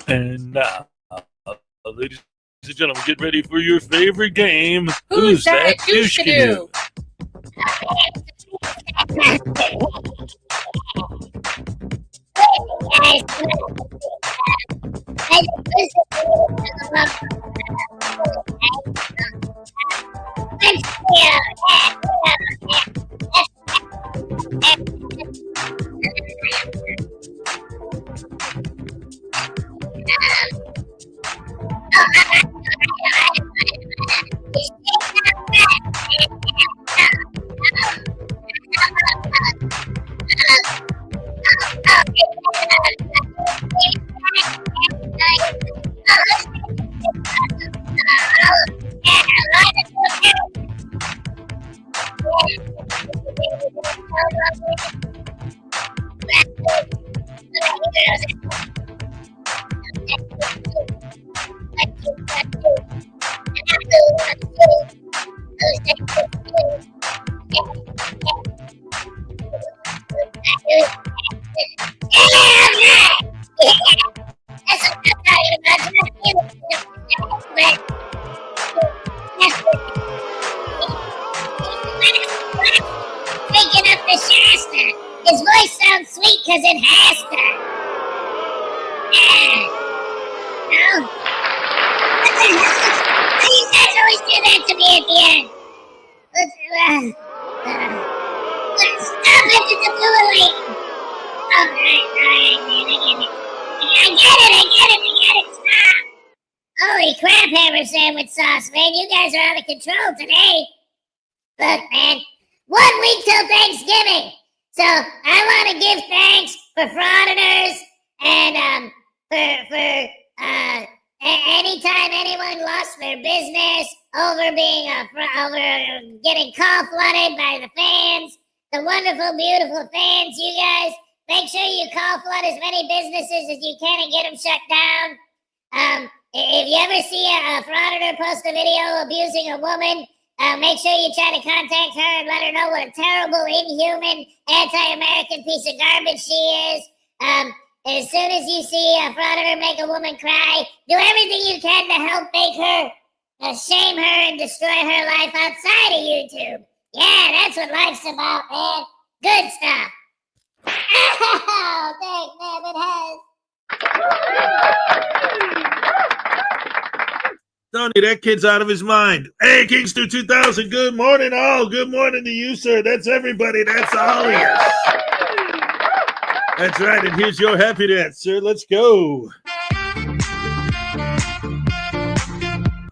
And now, ladies and gentlemen, get ready for your favorite game. Who's that douche-canoe? Speaking up the Shasta. His voice sounds sweet because it has to. Yeah. No? What the hell? Why do you guys always do that to me at the end? Stop it, it's a bullying. Alright, man, I get it, stop. Holy crap, hammer sandwich sauce, man, you guys are out of control today. Look, man, 1 week till Thanksgiving. So I want to give thanks for Frauditors and for anytime anyone lost their business over being over getting call flooded by the fans, the wonderful, beautiful fans, you guys. Make sure you call flood as many businesses as you can and get them shut down. If you ever see a Frauditor post a video abusing a woman, make sure you try to contact her and let her know what a terrible, inhuman, anti-American piece of garbage she is. As soon as you see a Frauditor make a woman cry, do everything you can to help make her, shame her, and destroy her life outside of YouTube. Yeah, that's what life's about, man. Good stuff. Oh, thanks, man, it has. Tony, that kid's out of his mind. Hey, Kingston 2000, good morning, all. Good morning to you, sir. That's everybody. That's all of you. That's right, and here's your happy dance, sir. Let's go.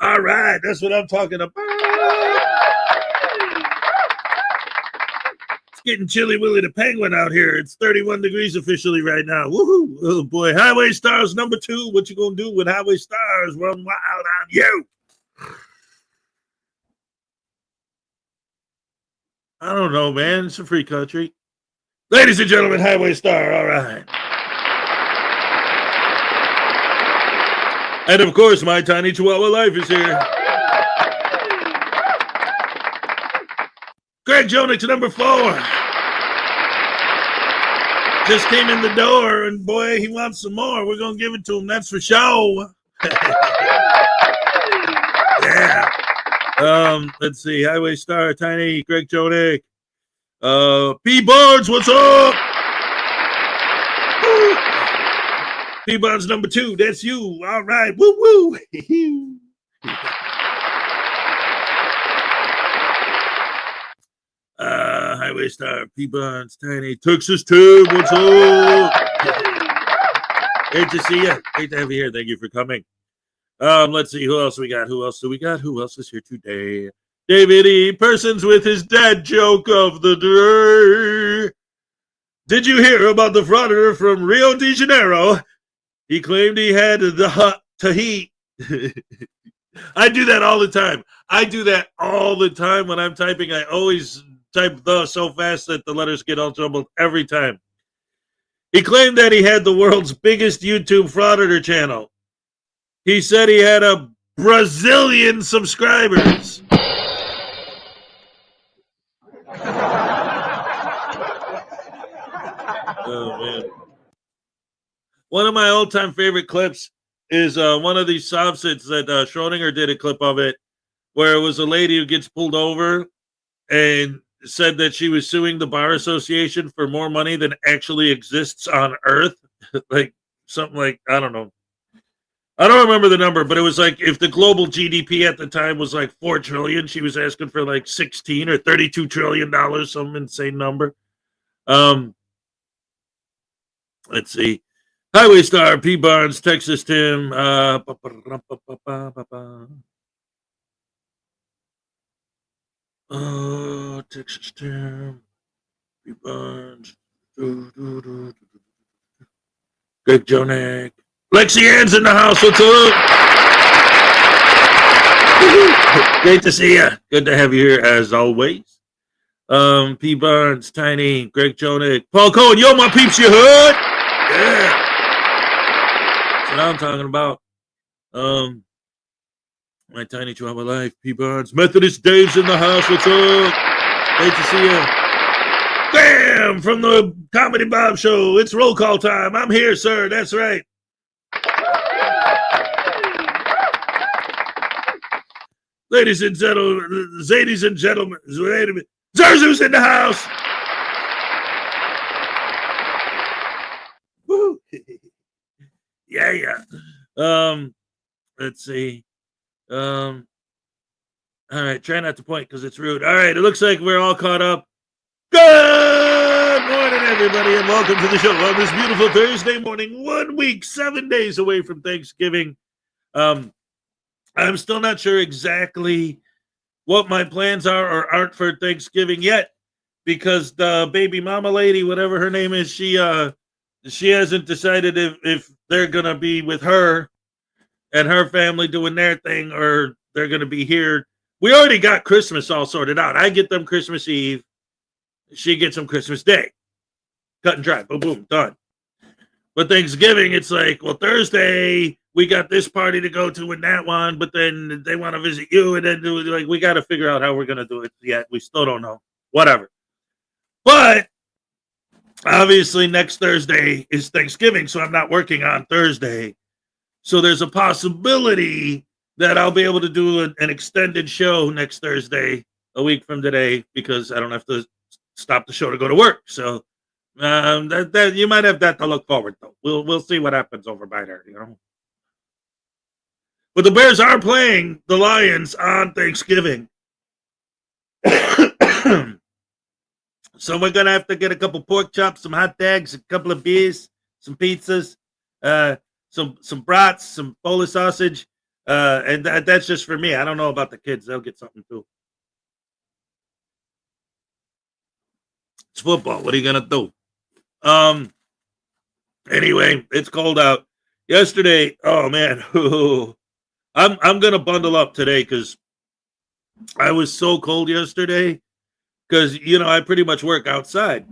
All right, that's what I'm talking about. It's getting chilly Willy the Penguin out here. It's 31 degrees officially right now. Woohoo! Oh boy, Highway Stars number 2. What you gonna do with Highway Stars? Run wild on you. I don't know, man. It's a free country. Ladies and gentlemen, Highway Star, all right. And of course, my tiny Chihuahua life is here. Greg Jonix, number 4. Just came in the door, and boy, he wants some more. We're going to give it to him, that's for sure. Yeah. Let's see, Highway Star, Tiny, Greg Jonix. P. Barnes, what's up? P. Barnes number 2, that's you. All right, woo woo. Highway Star, P. Barnes, Tiny, Texas Tim, what's up? Great to see you. Great to have you here. Thank you for coming. Let's see, who else we got? Who else do we got? Who else is here today? David E. Persons with his dad joke of the day. Did you hear about the frauditor from Rio de Janeiro? He claimed he had the hut to heat. I do that all the time. When I'm typing. I always type the so fast that the letters get all jumbled every time. He claimed that he had the world's biggest YouTube frauditor channel. He said he had a Brazilian subscribers. Oh, man. One of my all-time favorite clips is one of these soffits that Schrodinger did a clip of it, where it was a lady who gets pulled over and said that she was suing the Bar Association for more money than actually exists on Earth. Like something like, I don't know. I don't remember the number, but it was like if the global GDP at the time was like 4 trillion, she was asking for like 16 or 32 trillion dollars, some insane number. Let's see. Highway Star, P. Barnes, Texas Tim. Texas Tim, P. Barnes. Greg Jonak. Lexi Ann's in the house. What's up? Great to see you. Good to have you here as always. P. Barnes, Tiny, Greg Jonak, Paul Cohen. Yo, my peeps, you heard? Yeah. That's what I'm talking about. My Tiny Chihuahua Life, P. Barnes, Methodist Dave's in the house. What's up? Great to see you. Bam! From the Comedy Bob Show. It's roll call time. I'm here, sir. That's right. Ladies and gentlemen, wait a minute. Zerzu's in the house. Woo. Yeah. Let's see. All right, try not to point because it's rude. All right, it looks like we're all caught up. Good morning, everybody, and welcome to the show on this beautiful Thursday morning, 1 week, 7 days away from Thanksgiving. I'm still not sure exactly what my plans are or aren't for Thanksgiving yet, because the baby mama lady, whatever her name is, she hasn't decided if they're gonna be with her and her family doing their thing or they're gonna be here. We already got Christmas all sorted out. I get them Christmas Eve. She gets them Christmas Day. Cut and dry. Boom, boom, done. But Thanksgiving, it's like, well, Thursday, we got this party to go to and that one, but then they want to visit you, and then like we got to figure out how we're going to do it yet. We still don't know. Whatever. But obviously next Thursday is Thanksgiving, so I'm not working on Thursday. So there's a possibility that I'll be able to do an extended show next Thursday, a week from today, because I don't have to stop the show to go to work. So that you might have that to look forward to. We'll see what happens over by there, you know. But the Bears are playing the Lions on Thanksgiving. So we're gonna have to get a couple pork chops, some hot dogs, a couple of beers, some pizzas, some brats, some Polish sausage, and that's just for me. I don't know about the kids; they'll get something too. It's football. What are you gonna do? Anyway, it's cold out. Yesterday, oh man, I'm gonna bundle up today because I was so cold yesterday. Because I pretty much work outside,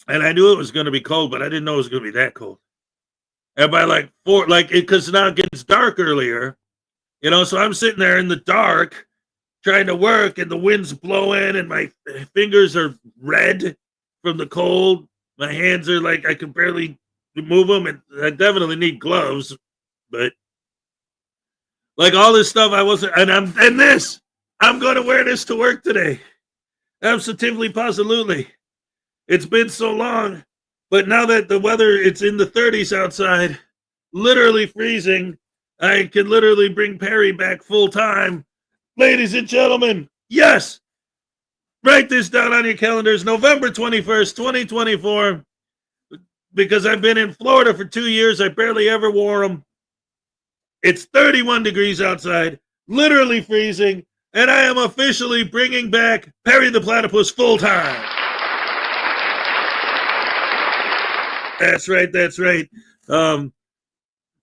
and I knew it was gonna be cold, but I didn't know it was gonna be that cold. And by like 4, because now it gets dark earlier, so I'm sitting there in the dark trying to work, and the wind's blowing, and my fingers are red from the cold. My hands are like I can barely move them, and I definitely need gloves. But like all this stuff, I wasn't, and I'm going to wear this to work today. Absolutely, positively. It's been so long, but now that the weather, it's in the 30s outside, literally freezing, I can literally bring Perry back full time. Ladies and gentlemen, yes, write this down on your calendars, November 21st, 2024, because I've been in Florida for 2 years. I barely ever wore them. It's 31 degrees outside, literally freezing, and I am officially bringing back Perry the Platypus full time. That's right.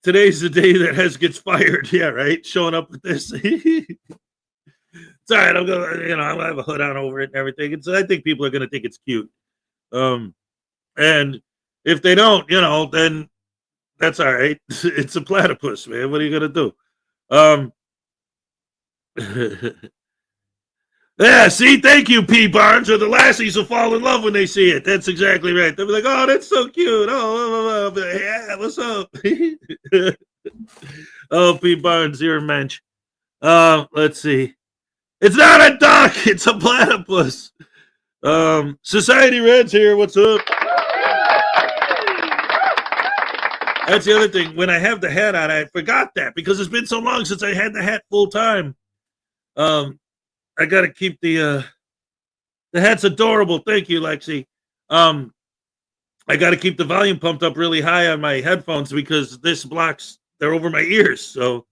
Today's the day that Hez gets fired. Yeah, right. Showing up with this. It's all right. I'm gonna, I'll have a hood on over it and everything. I think people are gonna think it's cute. And if they don't, then that's all right. It's a platypus, man. What are you gonna do? Yeah, see, thank you, P. Barnes, or the lassies will fall in love when they see it. That's exactly right. They'll be like, oh, that's so cute. Oh, yeah, what's up? Oh, P. Barnes, you're a mensch. Let's see. It's not a duck. It's a platypus. Society Red's here. What's up? That's the other thing. When I have the hat on, I forgot that because it's been so long since I had the hat full time. I got to keep the hat's adorable. Thank you, Lexi. I got to keep the volume pumped up really high on my headphones because they're over my ears. So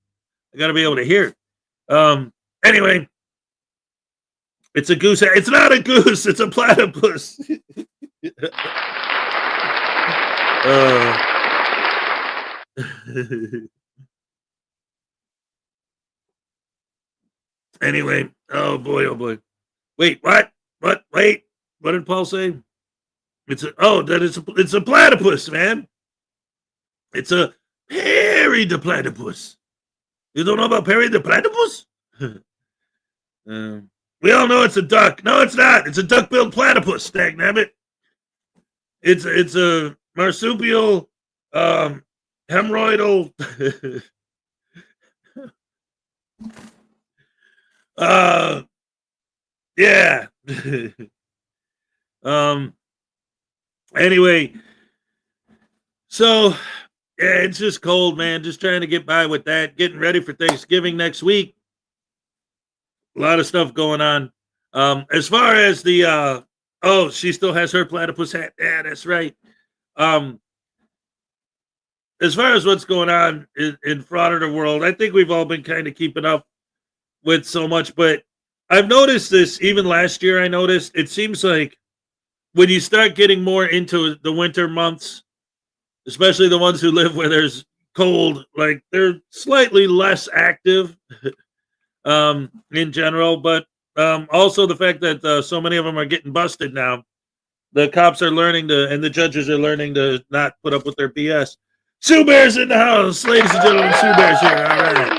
I got to be able to hear. Anyway, it's a goose. It's not a goose. It's a platypus. Anyway, oh boy. Wait, what? Wait, what did Paul say? It's a platypus, man. It's a Perry the platypus. You don't know about Perry the platypus? We all know it's a duck. No, it's not. It's a duck-billed platypus, dagnabbit. It's a marsupial, hemorrhoidal. Yeah. Anyway, so yeah, it's just cold, man. Just trying to get by with that. Getting ready for Thanksgiving next week. A lot of stuff going on. As far as the she still has her platypus hat. Yeah, that's right. As far as what's going on in Frauditor world, I think we've all been kind of keeping up with so much, but I've noticed this even last year. I noticed it seems like when you start getting more into the winter months, especially the ones who live where there's cold, like they're slightly less active in general, but also the fact that so many of them are getting busted now. The cops are learning and the judges are learning to not put up with their BS. Sue Bear's in the house, ladies and gentlemen. Sue Bear's here. All right.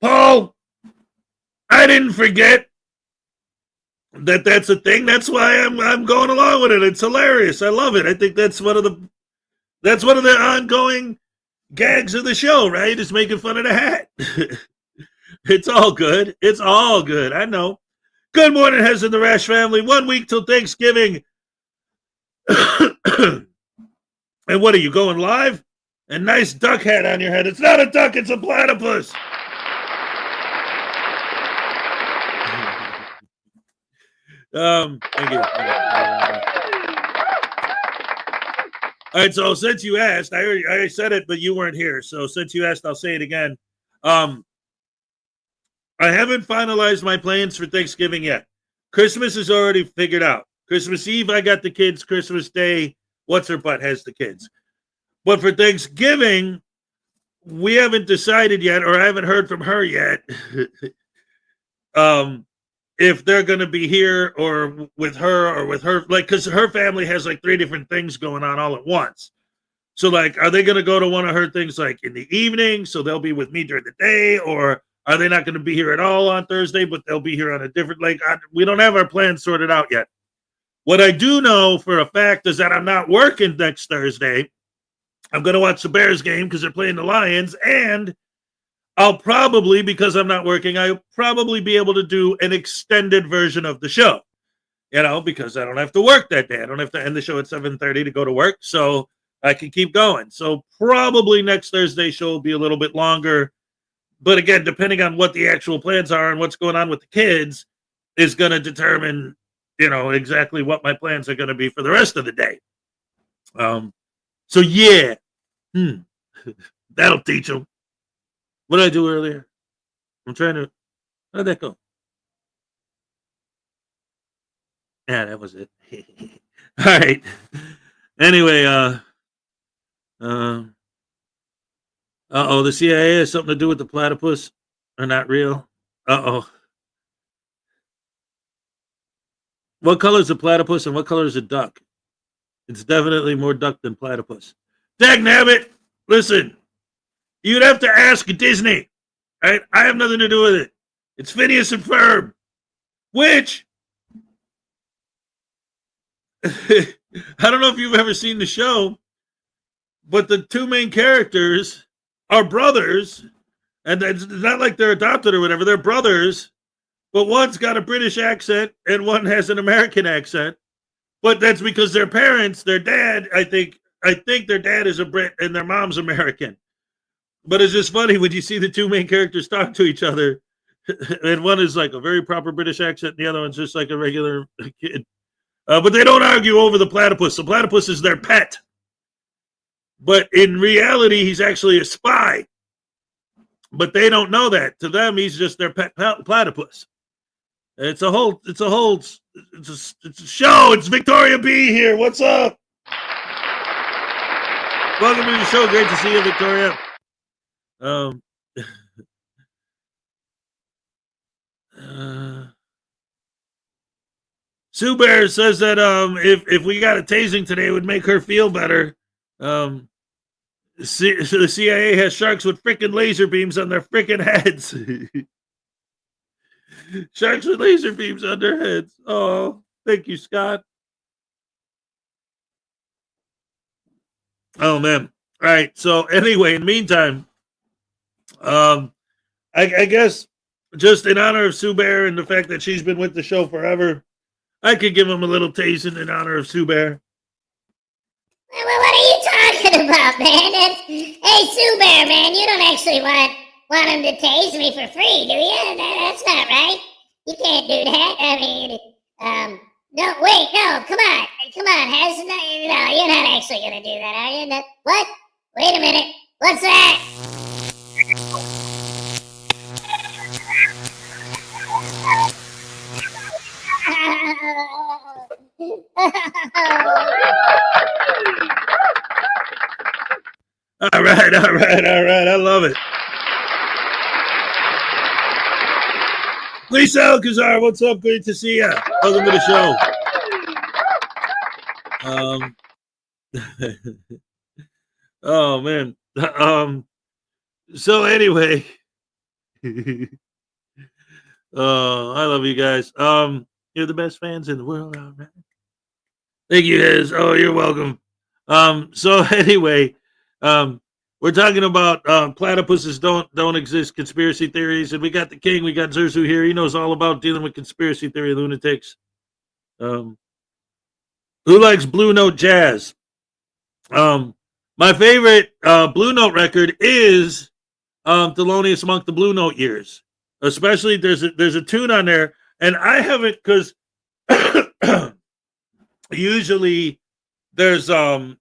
Paul, I didn't forget that's a thing. That's why I'm going along with it. It's hilarious. I love it. I think that's one of the ongoing gags of the show, right? Is making fun of the hat. It's all good. It's all good. I know. Good morning, Hez and the Rash family. 1 week till Thanksgiving. And what are you going live? A nice duck hat on your head. It's not a duck, it's a platypus. Thank you. All right, so since you asked, I said it, but you weren't here. So since you asked, I'll say it again. I haven't finalized my plans for Thanksgiving yet. Christmas is already figured out. Christmas Eve, I got the kids. Christmas Day, what's her butt has the kids. But for Thanksgiving, we haven't decided yet, or I haven't heard from her yet, if they're going to be here or with her, like, because her family has like 3 different things going on all at once. So, like, are they going to go to one of her things like in the evening, so they'll be with me during the day, or are they not going to be here at all on Thursday, but they'll be here on a different, like, we don't have our plans sorted out yet. What I do know for a fact is that I'm not working next Thursday. I'm going to watch the Bears game because they're playing the Lions, and I'll probably, because I'm not working, I'll probably be able to do an extended version of the show, because I don't have to work that day. I don't have to end the show at 7:30 to go to work, so I can keep going. So probably next Thursday show will be a little bit longer. But again, depending on what the actual plans are and what's going on with the kids is going to determine, exactly what my plans are going to be for the rest of the day. So yeah, that'll teach them. What did I do earlier? I'm trying to, how did that go? Yeah, that was it. All right. Anyway, the CIA has something to do with the platypus. Or not real. What color is a platypus and what color is a duck? It's definitely more duck than platypus. Dagnabbit, listen, you'd have to ask Disney. Right? I have nothing to do with it. It's Phineas and Ferb, which I don't know if you've ever seen the show, but the two main characters are brothers, and it's not like they're adopted or whatever. They're brothers, but one's got a British accent and one has an American accent. But that's because their parents, their dad, I think their dad is a Brit and their mom's American. But it's just funny when you see the two main characters talk to each other, and one is like a very proper British accent, and the other one's just like a regular kid. But they don't argue over the platypus. The platypus is their pet. But in reality, he's actually a spy. But they don't know that. To them, he's just their pet platypus. It's a show. It's Victoria B here. What's up? Welcome to the show. Great to see you, Victoria. Sue Bear says that if we got a tasing today, it would make her feel better. The CIA has sharks with freaking laser beams on their freaking heads. Sharks with laser beams on their heads. Oh, thank you, Scott. Oh man. All right. So anyway, in the meantime, I guess just in honor of Sue Bear and the fact that she's been with the show forever, I could give him a little tasting in honor of Sue Bear. Well, what are you talking about, man? Hey, Sue Bear, man, you don't actually want him to tase me for free, do you? That's not right. You can't do that. I mean, no, wait, no, come on, no, you're not actually gonna do that, are you? No, what? Wait a minute, what's that? All right. I love it. Lisa Alcazar, what's up? Great to see you. Welcome to the show. Oh man. So anyway, I love you guys. You're the best fans in the world. All right. Thank you guys. Oh, you're welcome. So anyway, we're talking about platypuses don't exist, conspiracy theories, and we got the king, we got Zerzu here. He knows all about dealing with conspiracy theory lunatics. Who likes Blue Note jazz? My favorite Blue Note record is Thelonious Monk, the Blue Note years. Especially there's a tune on there, and I haven't, because usually there's your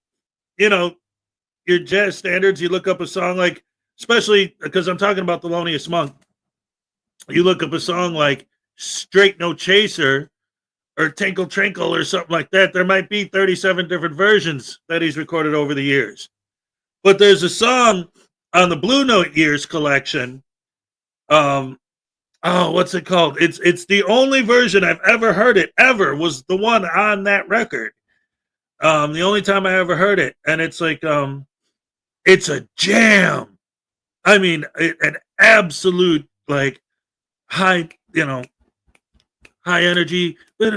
jazz standards, you look up a song like, especially because I'm talking about Thelonious Monk, you look up a song like Straight No Chaser or Tinkle Trinkle or something like that. There might be 37 different versions that he's recorded over the years. But there's a song on the Blue Note years collection. What's it called? It's the only version I've ever heard it ever was the one on that record. The only time I ever heard it, and it's like it's a jam. I mean, an absolute like high, high energy. It's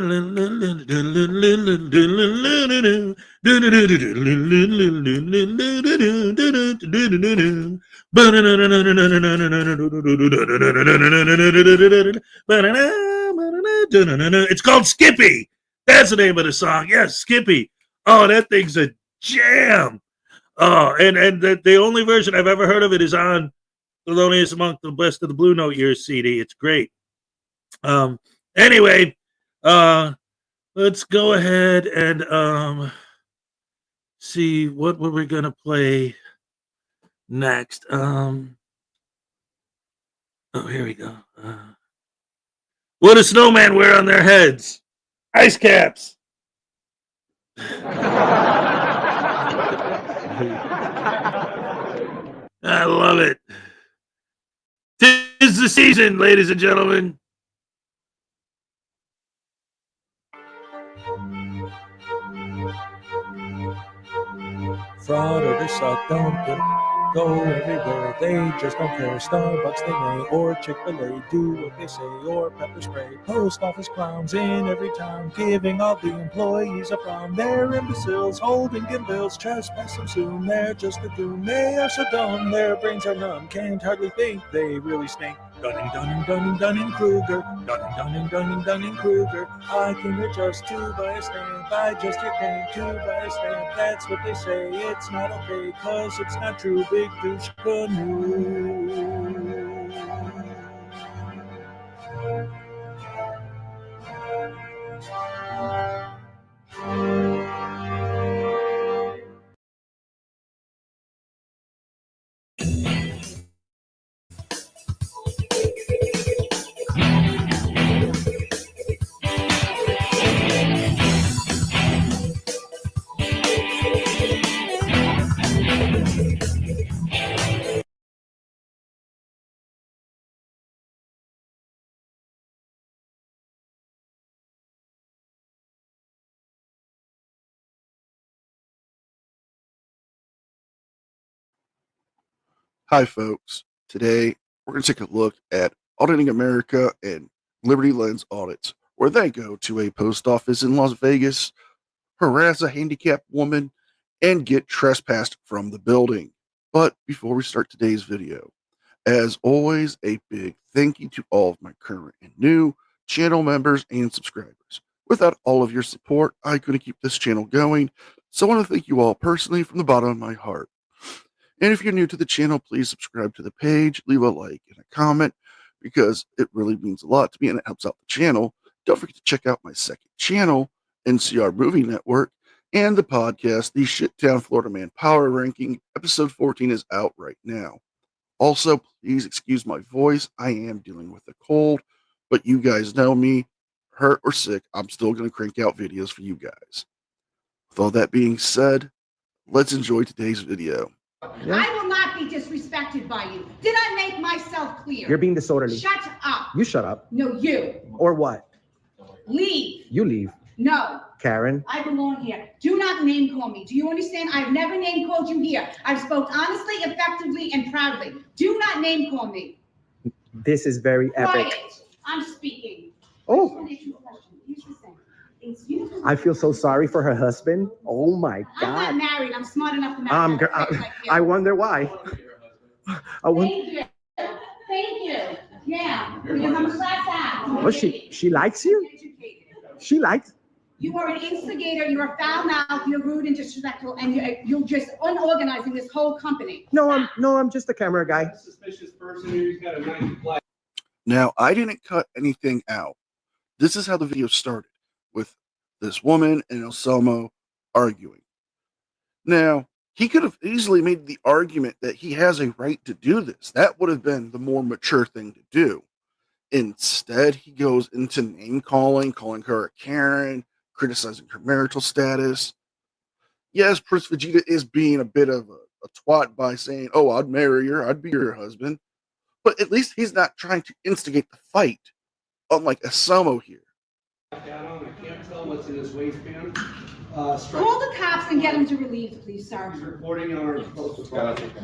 called Skippy. That's the name of the song. Yes, Skippy. Oh, that thing's a jam. Oh, and the only version I've ever heard of it is on Thelonious Monk, the Best of the Blue Note Years CD. It's great. Anyway, let's go ahead and see what we're gonna play next. Oh, here we go. What does snowman wear on their heads? Ice caps. I love it. 'Tis the season, ladies and gentlemen. Fraud or they suck, don't get go everywhere. They just don't care. Starbucks they may, or Chick-fil-A, do what they say, or pepper spray. Post office clowns in every town, giving all the employees a frown. They're imbeciles, holding bills, trespass them soon. They're just a goon. They are so dumb, their brains are numb. Can't hardly think, they really stink. Dunning-Kruger, Dunning-Kruger. I came here just to buy a stamp. I just here came to buy a stamp. That's what they say. It's not okay, cause it's not true. Big douche canoe. Hi, folks. Today, we're going to take a look at Auditing America and Liberty Lens Audits, where they go to a post office in Las Vegas, harass a handicapped woman, and get trespassed from the building. But before we start today's video, as always, a big thank you to all of my current and new channel members and subscribers. Without all of your support, I couldn't keep this channel going, so I want to thank you all personally from the bottom of my heart. And if you're new to the channel, please subscribe to the page, leave a like and a comment, because it really means a lot to me and it helps out the channel. Don't forget to check out my second channel, NCR Movie Network, and the podcast, The Shittown Florida Man Power Ranking. Episode 14 is out right now. Also, please excuse my voice. I am dealing with a cold, but you guys know me, hurt or sick, I'm still going to crank out videos for you guys. With all that being said, let's enjoy today's video. Yeah. I will not be disrespected by you. Did I make myself clear? You're being disorderly. Shut up. You shut up. No, you. Or what? Leave. You leave. No. Karen. I belong here. Do not name call me. Do you understand? I've never name called you here. I've spoke honestly, effectively, and proudly. Do not name call me. This is very epic. Quiet. I'm speaking. Oh. I feel so sorry for her husband. Oh my God. I'm not married. I'm smart enough to marry. I wonder why. Thank you. Thank you. Yeah, because I'm a class act. Well, she likes you? She likes. You are an instigator. You're a foul mouth. You're rude and disrespectful, and you're just unorganizing this whole company. No, I'm just a camera guy. Suspicious person who's got a nice flag. Now, I didn't cut anything out. This is how the video started, with this woman and Elselmo arguing. Now, he could have easily made the argument that he has a right to do this. That would have been the more mature thing to do. Instead, he goes into name calling her a Karen, criticizing her marital status. Yes, Prince Vegeta is being a bit of a twat by saying, oh, I'd marry her, I'd be your husband. But at least he's not trying to instigate the fight, unlike Elselmo here. I can't tell what's in his waistband. Call the cops and get them to relieve, please, sir. Reporting on our postal project.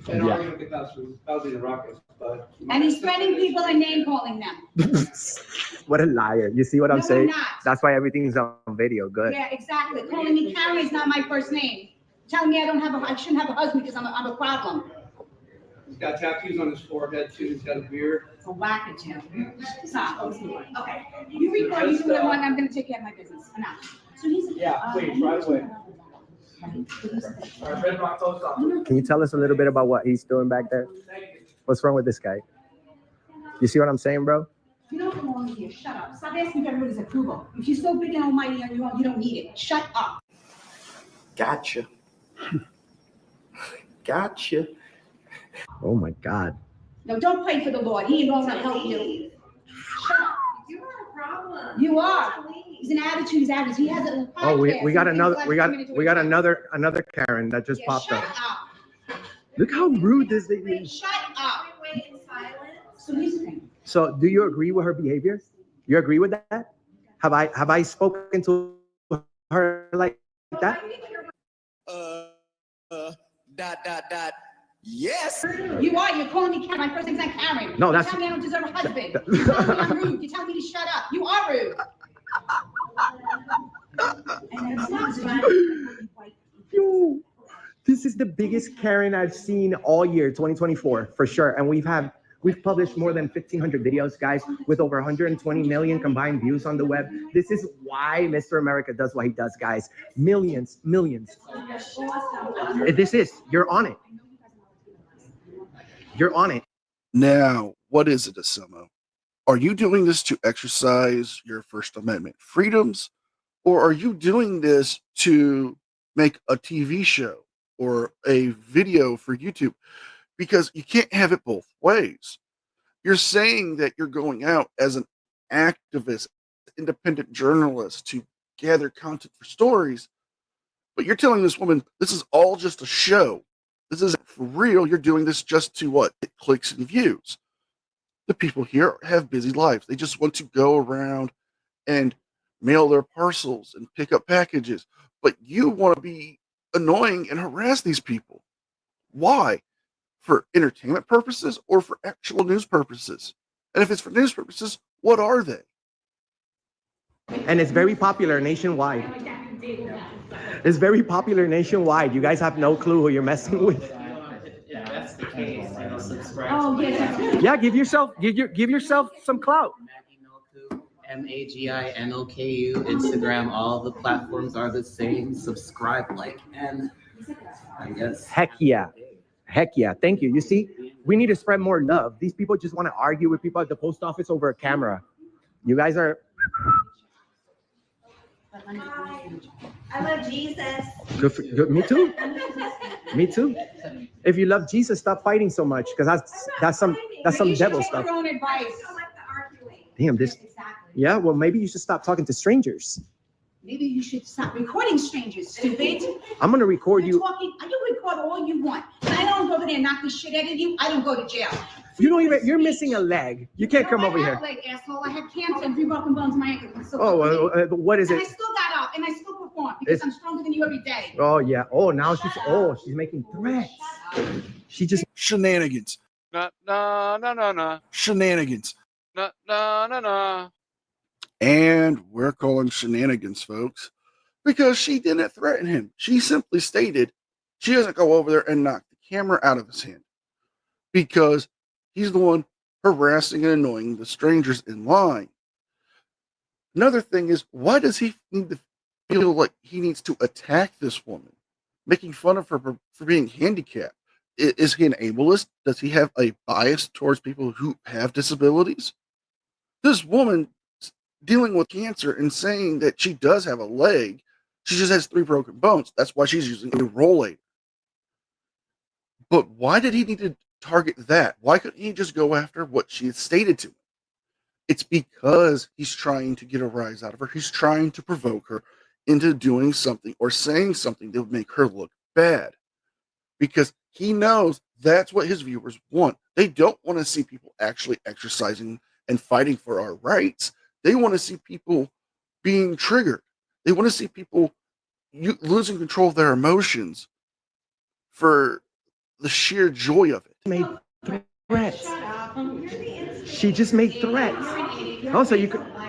And arguing with the cops was causing a ruckus, but. And he's threatening people and name calling them. What a liar. You see what I'm saying? I'm not. That's why everything's on video. Good. Yeah, exactly. Calling me Karen is not my first name. Telling me I shouldn't have a husband because I'm a problem. He's got tattoos on his forehead too. He's got a beard. It's a whack-a-tip. Stop. Okay. You record, you do what I want, I'm gonna take care of my business. Enough. So he's. Yeah, please, right away. All right, Red Rock Post Office. Can you tell us a little bit about what he's doing back there? What's wrong with this guy? You see what I'm saying, bro? You don't belong here. Shut up. Stop asking for everybody's approval. If you're so big and almighty on your own, you don't need it. Shut up. Gotcha. Gotcha. Oh my God. No, don't pray for the Lord. He ain't gonna help you. Shut up. You are a problem. You are. He's an attitude. He's attitude. He has a. Oh, we got another Karen that just popped shut up. up. Look how rude this thing is. Shut up. Wait in silence. So here's the thing. So, do you agree with her behavior? You agree with that? Have I spoken to her like that? Yes. You are. You're calling me Karen. My first name's not Karen. No, You that's- tell me I don't deserve a husband. You tell me I'm rude. You tell me to shut up. You are rude. Yo, this is the biggest Karen I've seen all year, 2024, for sure. And we've published more than 1,500 videos, guys, with over 120 million combined views on the web. This is why Mr. America does what he does, guys. Millions. You're on it. You're on it. Now, what is it, Asimo? Are you doing this to exercise your First Amendment freedoms, or are you doing this to make a TV show or a video for YouTube? Because you can't have it both ways. You're saying that you're going out as an activist, independent journalist to gather content for stories, but you're telling this woman this is all just a show. This isn't for real. You're doing this just to what? Get clicks and views. The people here have busy lives. They just want to go around and mail their parcels and pick up packages. But you want to be annoying and harass these people. Why? For entertainment purposes or for actual news purposes? And if it's for news purposes, what are they? And it's very popular nationwide. It's very popular nationwide. You guys have no clue who you're messing with. If that's the case, subscribe. Oh, yeah. Yeah, give yourself some clout. MAGINOKU, Instagram, all the platforms are the same. Subscribe, like, and I guess. Heck yeah. Thank you. You see, we need to spread more love. These people just want to argue with people at the post office over a camera. You guys are. I love Jesus. Good. Me too. Me too. If you love Jesus, stop fighting so much, because that's some devil stuff. Your own advice. I don't like the arguing. Damn this. Exactly. Yeah, well, maybe you should stop talking to strangers. Maybe you should stop recording strangers, stupid. I'm gonna record you. You record all you want. But I don't go over there and knock the shit out of you. I don't go to jail. You don't even. You're missing a leg. You can't come over I here. have leg, asshole. I have cancer and 3 broken bones in my ankle. What is And I it? still got up and I still perform because I'm stronger than you every day. Oh yeah. Oh, now she's making threats. She just Shenanigans. No. Shenanigans. No. And we're calling shenanigans, folks, because she didn't threaten him. She simply stated she doesn't go over there and knock the camera out of his hand because he's the one harassing and annoying the strangers in line. Another thing is, why does he need to feel like he needs to attack this woman, making fun of her for being handicapped? Is he an ableist? Does he have a bias towards people who have disabilities? This woman dealing with cancer and saying that she does have a leg, she just has 3 broken bones. That's why she's using a rollator. But why did he need to target that? Why couldn't he just go after what she had stated to him? It's because he's trying to get a rise out of her. He's trying to provoke her into doing something or saying something that would make her look bad. Because he knows that's what his viewers want. They don't want to see people actually exercising and fighting for our rights. They want to see people being triggered. They want to see people losing control of their emotions for the sheer joy of it. made threats. She just made threats. Oh, so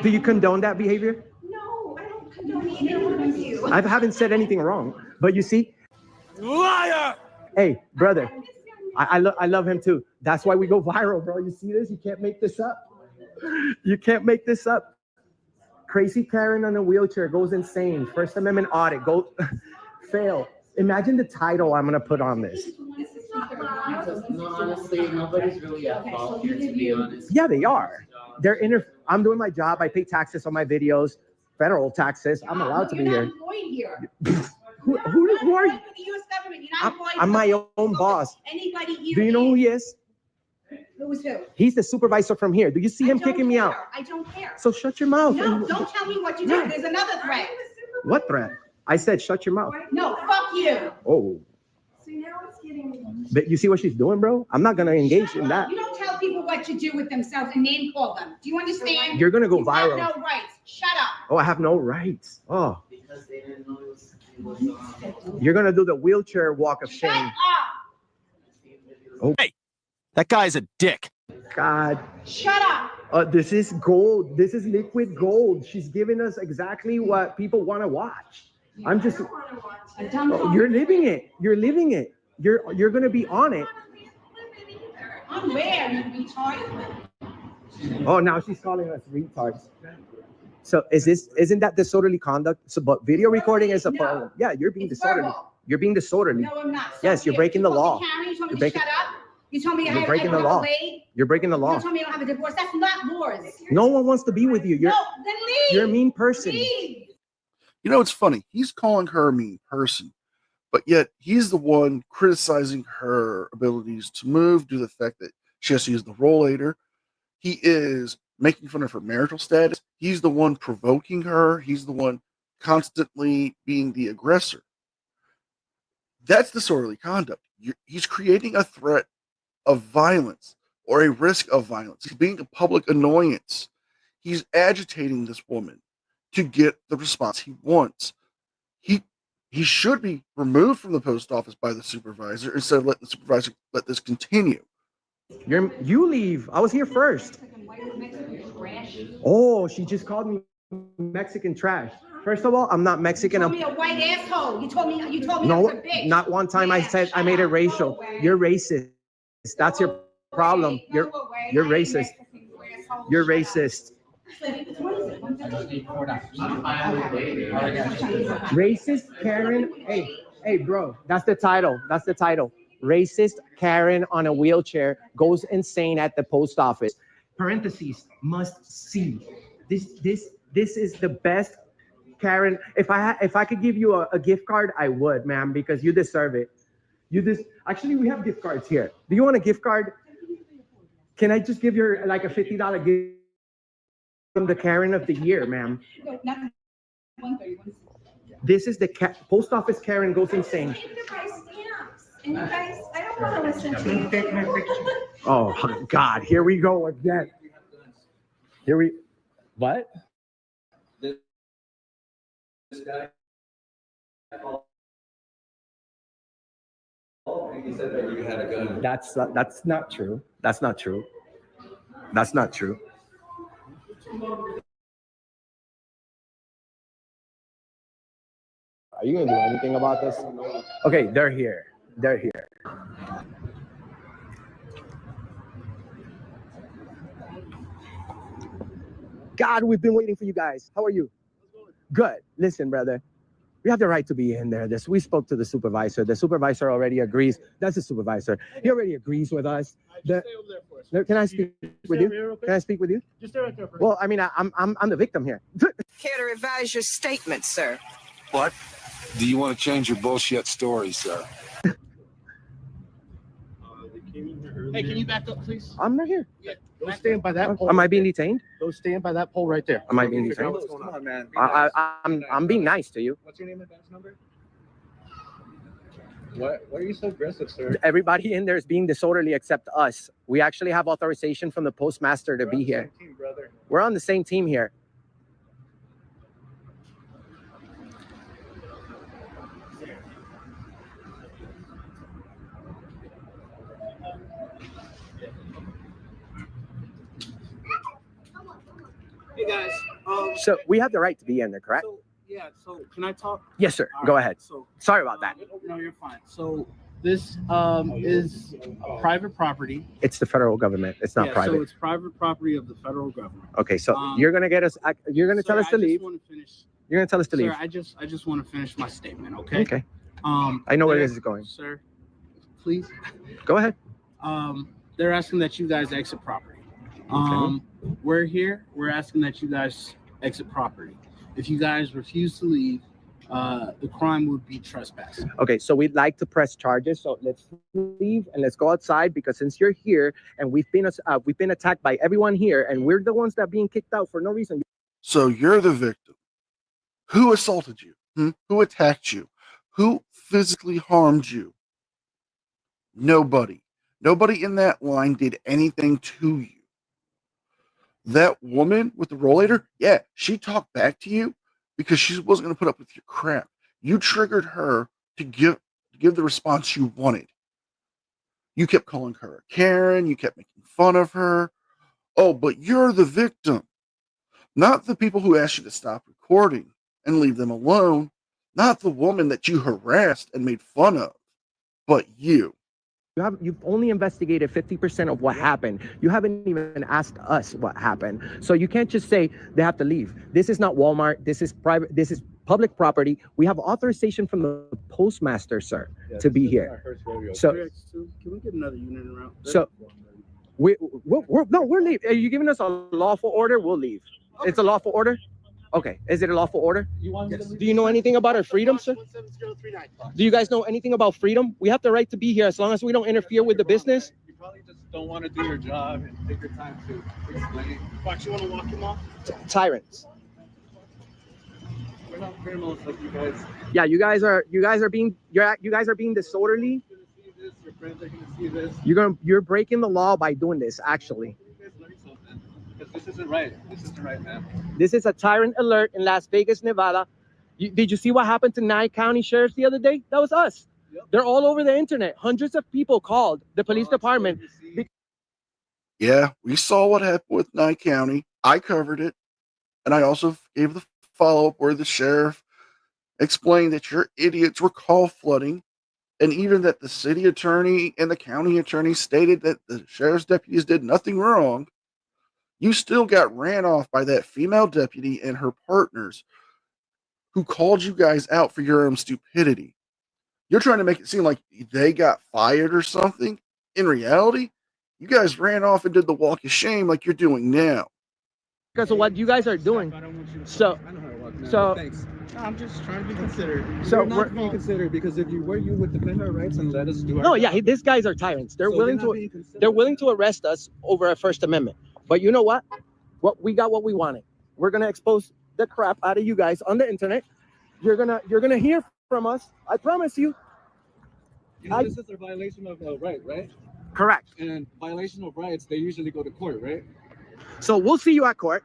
do you condone that behavior? No, I don't condone either one of you. I haven't said anything wrong, but you see, Liar! hey, brother, I love him too. That's why we go viral, bro. You see this? You can't make this up. You can't make this up. Crazy Karen on a wheelchair goes insane. First Amendment audit, fail. Imagine the title I'm gonna put on this. No, honestly, nobody's really at fault here, to be honest. Yeah, they are. I'm doing my job. I pay taxes on my videos, federal taxes. I'm allowed to be here. Who are you? I'm my own boss. Anybody here? Do you know who he is? Who is who? He's the supervisor from here. Do you see him kicking me out? I don't care. So shut your mouth. No, don't tell me what to do. There's another threat. What threat? I said shut your mouth. No, fuck you. Oh. So now it's getting. But you see what she's doing, bro? I'm not gonna engage in that. You don't tell people what to do with themselves and name call them. Do you understand? You're gonna go You viral. have no rights. Shut up. Oh, I have no rights. Oh, Because they didn't know it was you're gonna do the wheelchair walk of Shut shame. up. Hey, that guy's a dick. God. Shut up. This is gold. This is liquid gold. She's giving us exactly what people want to watch. I'm just. You're living it. You're living it. You're gonna be on it. I'm where, you retard? Oh, now she's calling us retards. So isn't that disorderly conduct? So, but video recording is a problem. Yeah, you're being disorderly. You're being disorderly. No, I'm not. Yes, you're breaking the law. You told me You're to shut up. You told me You're I breaking the don't have law. a wait. You're breaking the law. You told me I don't have a divorce. That's not yours. No one wants to be with you. No, then leave. You're a mean person. Leave. You know, it's funny. He's calling her a mean person, but yet he's the one criticizing her abilities to move due to the fact that she has to use the rollator. He is making fun of her marital status. He's the one provoking her. He's the one constantly being the aggressor. That's disorderly conduct. He's creating a threat of violence or a risk of violence. He's being a public annoyance. He's agitating this woman to get the response he wants. He should be removed from the post office by the supervisor instead of letting the supervisor let this continue. You leave. I was here first. Oh, she just called me Mexican trash. First of all, I'm not Mexican. You told me a white asshole. You told me I No, was a bitch. not one time I said I made it racial. You're racist. That's your problem. You're racist. You're racist. Racist Karen. Hey, bro. That's the title. That's the title. Racist Karen on a wheelchair goes insane at the post office. Parentheses, must see. This is the best Karen. If I could give you a gift card, I would, ma'am, because you deserve it. Actually, we have gift cards here. Do you want a gift card? Can I just give you like a $50 gift from the Karen of the year, ma'am? No, not 130. This is the post office Karen goes insane. And you guys, I don't want to listen to you. Oh God, here we go again. What? This guy. He said that you had a gun. That's not true. That's not true. That's not true. Are you gonna do anything about this? Okay, they're here. They're here. God, we've been waiting for you guys. How are you? Good. Listen, brother. We have the right to be in there. We spoke to the supervisor. The supervisor already agrees. That's the supervisor. He already agrees with us. Stay over there for us. Can I speak with you? Can I speak with you? Just stay right there for us. Well, I mean, I'm the victim here. Care to revise your statement, sir? What? Do you want to change your bullshit story, sir? Hey, can you back up, please? I'm not here. Yeah, go stand by that pole. Am I being detained? Go stand by that pole right there. Am I being detained? Come on, man. I'm being nice to you. What's your name and badge number? What are you so aggressive, sir? Everybody in there is being disorderly except us. We actually have authorization from the postmaster to be here. Team, brother. We're on the same team here. Hey guys. So we have the right to be in there, correct? So can I talk? Yes, sir. All Go right, ahead. So Sorry about that. no, you're fine. So this is private property. It's the federal government. It's not private. So it's private property of the federal government. Okay, so you're gonna get us. You're gonna tell us to leave. You're gonna tell us to leave. Sir, I just want to finish my statement, okay? Okay. I know where this is going. Sir, please. Go ahead. They're asking that you guys exit property. We're here. We're asking that you guys exit property. If you guys refuse to leave, the crime would be trespassing. Okay, so we'd like to press charges. So let's leave and let's go outside because since you're here and we've been attacked by everyone here and we're the ones that are being kicked out for no reason. So you're the victim. Who assaulted you? Who attacked you? Who physically harmed you? Nobody. Nobody in that line did anything to you. That woman with the rollator, yeah, she talked back to you because she wasn't going to put up with your crap. You triggered her to give the response you wanted. You kept calling her a Karen. You kept making fun of her. Oh, but you're the victim, not the people who asked you to stop recording and leave them alone, not the woman that you harassed and made fun of, but you. You've only investigated 50% of what happened. You haven't even asked us what happened. So you can't just say they have to leave. This is not Walmart. This is private. This is public property. We have authorization from the postmaster, sir, to be here. So, can we get another unit around? so we're leaving. Are you giving us a lawful order? We'll leave. It's a lawful order? Okay. Is it a lawful order? Do you know anything about our freedom, sir? Do you guys know anything about freedom? We have the right to be here as long as we don't interfere with the business. You probably just don't want to do your job and take your time to explain. Fox, you want to walk him off? Tyrants. We're not criminals like you guys. Yeah, you guys are being disorderly. Your friends are gonna see this. You're breaking the law by doing this, actually. Because this isn't right. This isn't right, man. This is a tyrant alert in Las Vegas, Nevada. Did you see what happened to Nye County sheriffs the other day? That was us. Yep. They're all over the internet. Hundreds of people called the police department. Yeah, we saw what happened with Nye County. I covered it. And I also gave the follow-up where the sheriff explained that your idiots were call flooding, and even that the city attorney and the county attorney stated that the sheriff's deputies did nothing wrong. You still got ran off by that female deputy and her partners who called you guys out for your own stupidity. You're trying to make it seem like they got fired or something. In reality, you guys ran off and did the walk of shame like you're doing now. Because of what you guys are doing. So, Thanks. No, I'm just trying to be considerate. So we're not being considerate because if you were, you would defend our rights and let us do our no, job. yeah, these guys are tyrants. They're willing to arrest us over a First Amendment. But you know what? We got what we wanted. We're gonna expose the crap out of you guys on the internet. You're gonna hear from us. I promise you. This is a violation of right, right? Correct. And violation of rights, they usually go to court, right? So we'll see you at court.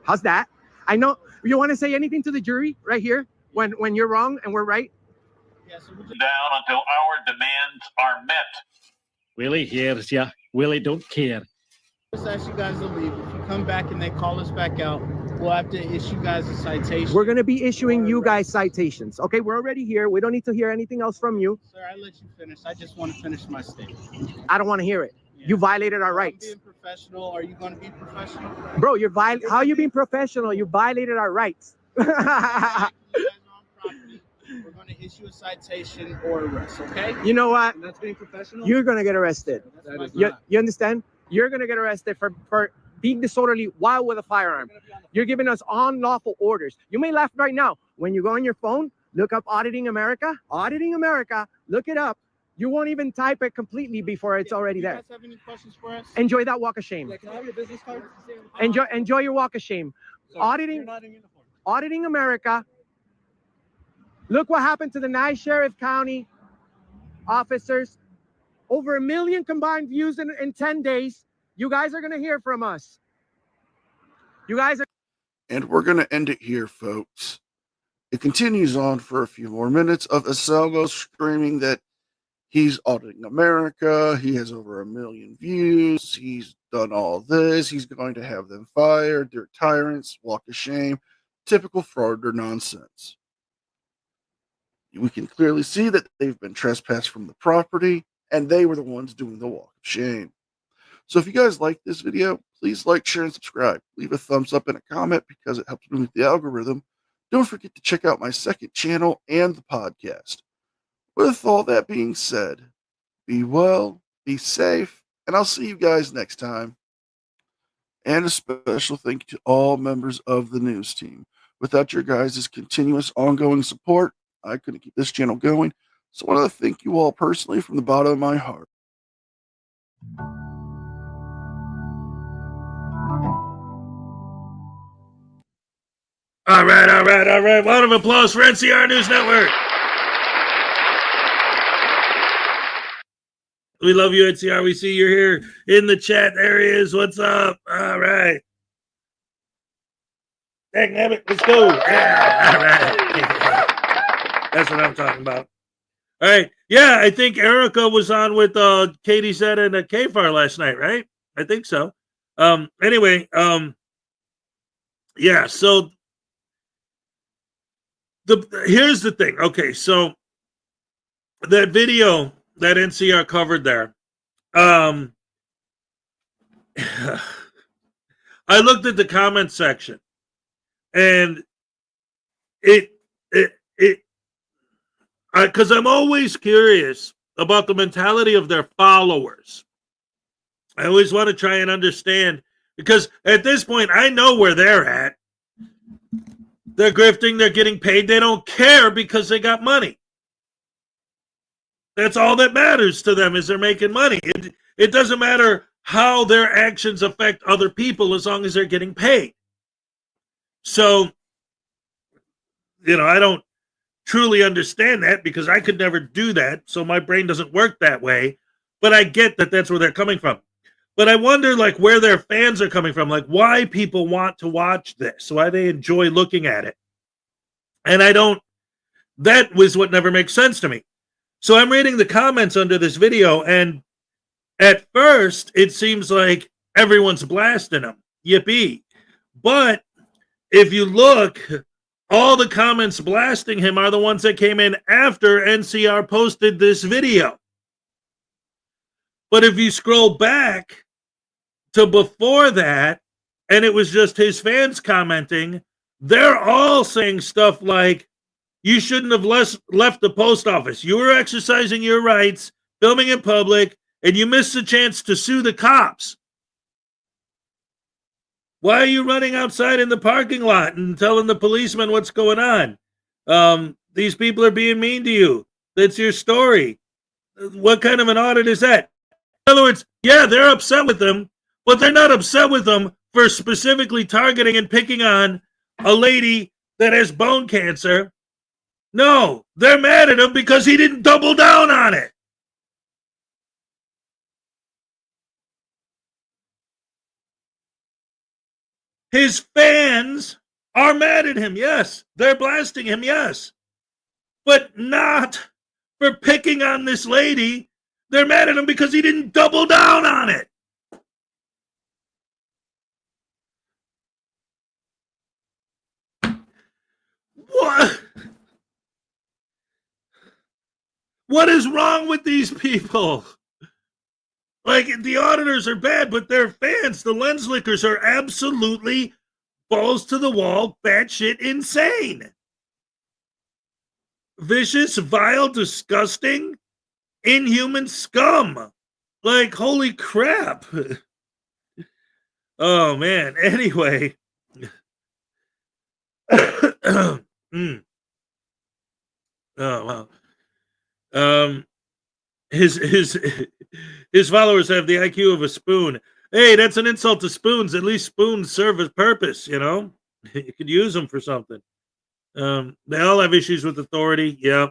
How's that? I know you want to say anything to the jury right here when you're wrong and we're right. Down until our demands are met. Willie hears ya. Willie don't care. Just ask you guys to leave. If you come back and they call us back out, we'll have to issue you guys a citation. We're gonna be issuing you guys citations. Okay, we're already here. We don't need to hear anything else from you. Sir, I let you finish. I just want to finish my statement. I don't want to hear it. Yeah. You violated our rights. I'm being professional. Are you going to be professional? Bro, how are you being professional? You violated our rights. We're going to issue a citation or arrest, okay? You know what? And that's being professional? You're going to get arrested. You understand? You're going to get arrested for being disorderly while with a firearm. You're giving us unlawful orders. You may laugh right now. When you go on your phone, look up Auditing America. Auditing America, look it up. You won't even type it completely before it's already there. You guys have any questions for us? Enjoy that walk of shame. Can I have your business card? Enjoy your walk of shame. You're not in uniform. Auditing America. Look what happened to the Nye Sheriff County officers. Over 1 million combined views in 10 days. You guys are going to hear from us. You guys are. And we're going to end it here, folks. It continues on for a few more minutes of Aselgo screaming that he's auditing America. He has over 1 million views. He's done all this. He's going to have them fired. They're tyrants. Walk of shame. Typical frauditor nonsense. We can clearly see that they've been trespassed from the property, and they were the ones doing the walk of shame. So if you guys like this video, please like, share, and subscribe. Leave a thumbs up and a comment because it helps me with the algorithm. Don't forget to check out my second channel and the podcast. With all that being said, be well, be safe, and I'll see you guys next time. And a special thank you to all members of the news team. Without your guys' continuous ongoing support, I couldn't keep this channel going. So I want to thank you all personally from the bottom of my heart. All right. Round of applause for NCR News Network. We love you, NCR. We see you're here in the chat. There he is. What's up? All right. Dang, let's go. Yeah, all right. That's what I'm talking about. All right. Yeah, I think Erica was on with Katie Zed and KFAR last night, right? I think so. Anyway, yeah, so here's the thing. Okay, so that video that NCR covered there, I looked at the comment section, and because I'm always curious about the mentality of their followers. I always want to try and understand, because at this point, I know where they're at. They're grifting, they're getting paid, they don't care because they got money. That's all that matters to them, is they're making money. It doesn't matter how their actions affect other people as long as they're getting paid. So, I don't truly understand that, because I could never do that, so my brain doesn't work that way. But I get that that's where they're coming from. But I wonder, like, where their fans are coming from, like why people want to watch this, why they enjoy looking at it. And that was what never makes sense to me. So I'm reading the comments under this video, and at first it seems like everyone's blasting him. Yippee. But if you look, all the comments blasting him are the ones that came in after NCR posted this video. But if you scroll back to before that, and it was just his fans commenting, they're all saying stuff like, you shouldn't have left the post office. You were exercising your rights, filming in public, and you missed the chance to sue the cops. Why are you running outside in the parking lot and telling the policeman what's going on? These people are being mean to you. That's your story. What kind of an audit is that? In other words, yeah, they're upset with them, but they're not upset with them for specifically targeting and picking on a lady that has bone cancer. No, they're mad at him because he didn't double down on it. His fans are mad at him, yes. They're blasting him, yes. But not for picking on this lady. They're mad at him because he didn't double down on it. What? What is wrong with these people? Like, the auditors are bad, but their fans, the lens lickers, are absolutely balls to the wall, batshit insane. Vicious, vile, disgusting, inhuman scum. Like, holy crap. Oh, man. Anyway. Oh, wow. His followers have the IQ of a spoon. Hey, that's an insult to spoons. At least spoons serve a purpose, You could use them for something. They all have issues with authority. Yeah.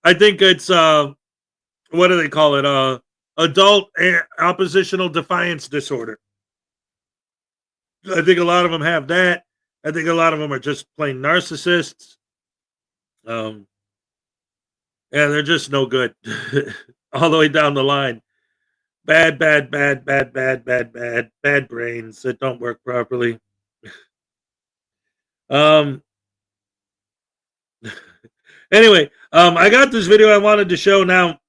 I think it's, what do they call it? Adult oppositional defiance disorder. I think a lot of them have that. I think a lot of them are just plain narcissists. Yeah, they're just no good. All the way down the line. Bad brains that don't work properly. Anyway, I got this video I wanted to show. Now,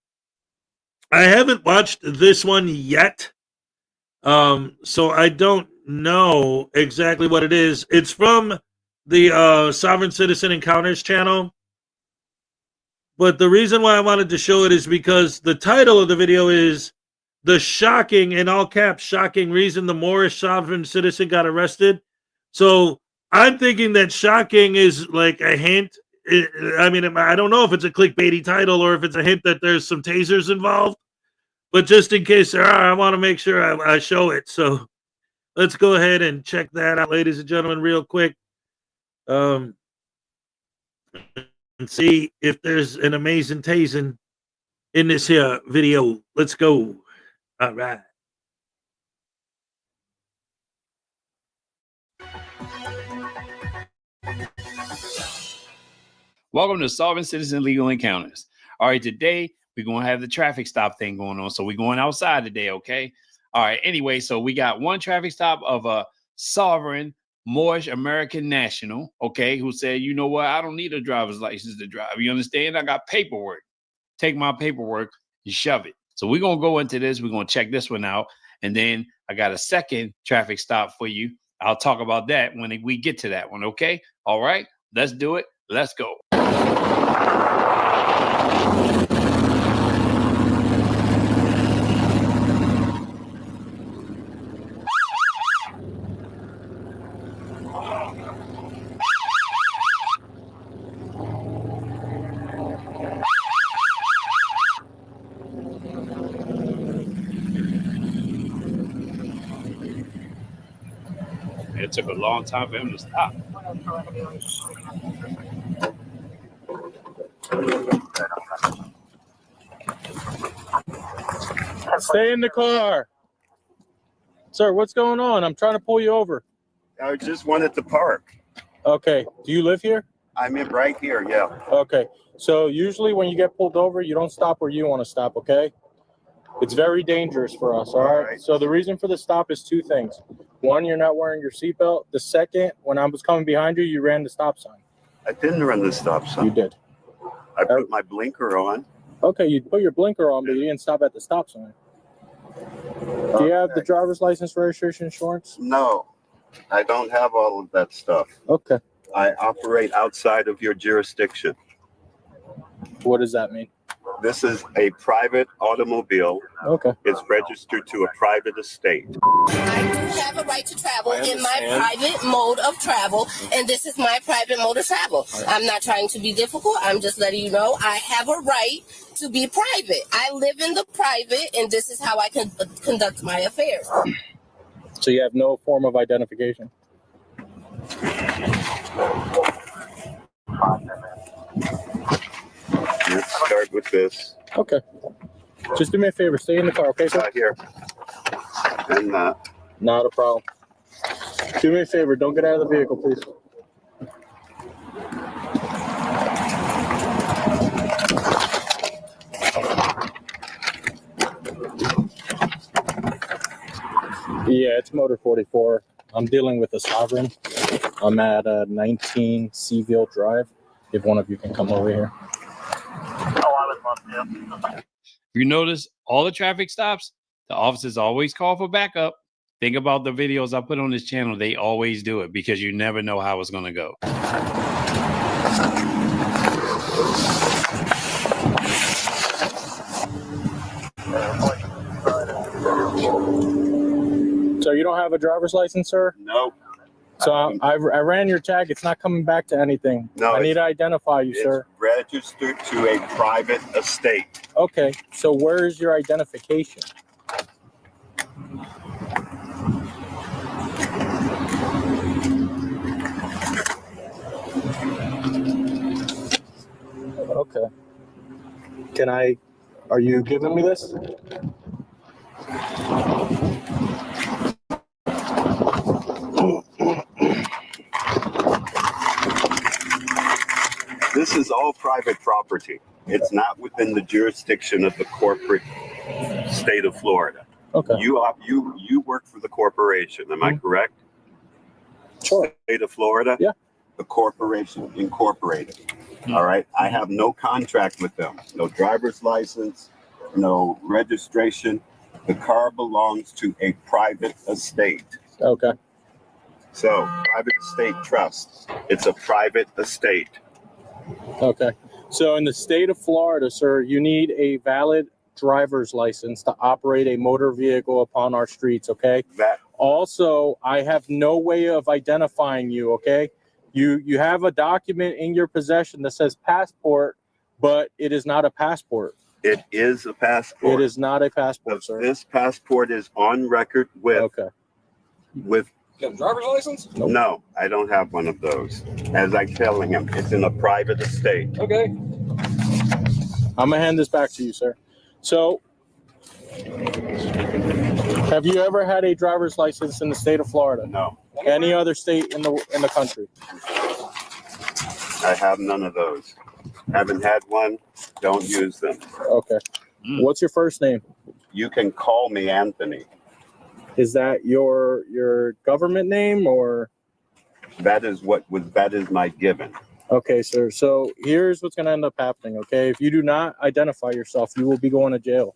I haven't watched this one yet, so I don't know exactly what it is. It's from the Sovereign Citizen Encounters channel. But the reason why I wanted to show it is because the title of the video is "The Shocking," in all caps, shocking reason the Moorish sovereign citizen got arrested. So I'm thinking that shocking is like a hint. I mean, I don't know if it's a clickbaity title or if it's a hint that there's some tasers involved. But just in case there are, I want to make sure I show it. So let's go ahead and check that out, ladies and gentlemen, real quick. And see if there's an amazing tasing in this here video. Let's go. All right. Welcome to Sovereign Citizen Legal Encounters. All right, today we're going to have the traffic stop thing going on. So we're going outside today, okay? All right, anyway, so we got one traffic stop of a sovereign Moorish American national, okay, who said, you know what, I don't need a driver's license to drive. You understand? I got paperwork. Take my paperwork and shove it. So we're going to go into this. We're going to check this one out. And then I got a second traffic stop for you. I'll talk about that when we get to that one, okay? All right, let's do it. Let's go. It took a long time for him to stop. Stay in the car. Sir, what's going on? I'm trying to pull you over. I just wanted to park. Okay. Do you live here? I'm in right here, yeah. Okay. So usually when you get pulled over, you don't stop where you want to stop, okay? It's very dangerous for us, all right? So the reason for the stop is two things. One, you're not wearing your seatbelt. The second, when I was coming behind you, you ran the stop sign. I didn't run the stop sign. You did. I put my blinker on. Okay, you put your blinker on, but you didn't stop at the stop sign. Do you have the driver's license, registration, insurance? No, I don't have all of that stuff. Okay. I operate outside of your jurisdiction. What does that mean? This is a private automobile. Okay. It's registered to a private estate. I do have a right to travel in my private mode of travel, and this is my private mode of travel. I'm not trying to be difficult. I'm just letting you know I have a right to be private. I live in the private, and this is how I can conduct my affairs. So you have no form of identification? Let's start with this. Okay. Just do me a favor. Stay in the car, okay, sir? Here. And not a problem. Do me a favor. Don't get out of the vehicle, please. Yeah, it's Motor 44. I'm dealing with a Sovereign. I'm at 19 Seaville Drive. If one of you can come over here. You notice all the traffic stops, the officers always call for backup. Think about the videos I put on this channel. They always do it because you never know how it's going to go. So you don't have a driver's license, sir? No. So I ran your tag. It's not coming back to anything. No, I need to identify you, sir. Registered to a private estate. Okay. So where is your identification? Okay. Are you giving me this? This is all private property. It's not within the jurisdiction of the corporate state of Florida. Okay. You work for the corporation, am I correct? Sure. State of Florida? Yeah. The corporation incorporated. All right. I have no contract with them. No driver's license, no registration. The car belongs to a private estate. Okay. So, private estate trust. It's a private estate. Okay. So in the state of Florida, sir, you need a valid driver's license to operate a motor vehicle upon our streets, okay? Also, I have no way of identifying you, okay? You have a document in your possession that says passport, but it is not a passport. It is a passport. It is not a passport, sir. This passport is on record with with You have a driver's license? No, I don't have one of those. As I'm telling him, it's in a private estate. Okay. I'm gonna hand this back to you, sir. So, have you ever had a driver's license in the state of Florida? No. Any other state in the country? I have none of those. Haven't had one. Don't use them. Okay. What's your first name? You can call me Anthony. Is that your government name or? That is my given. Okay, sir. So here's what's going to end up happening. Okay, if you do not identify yourself, you will be going to jail.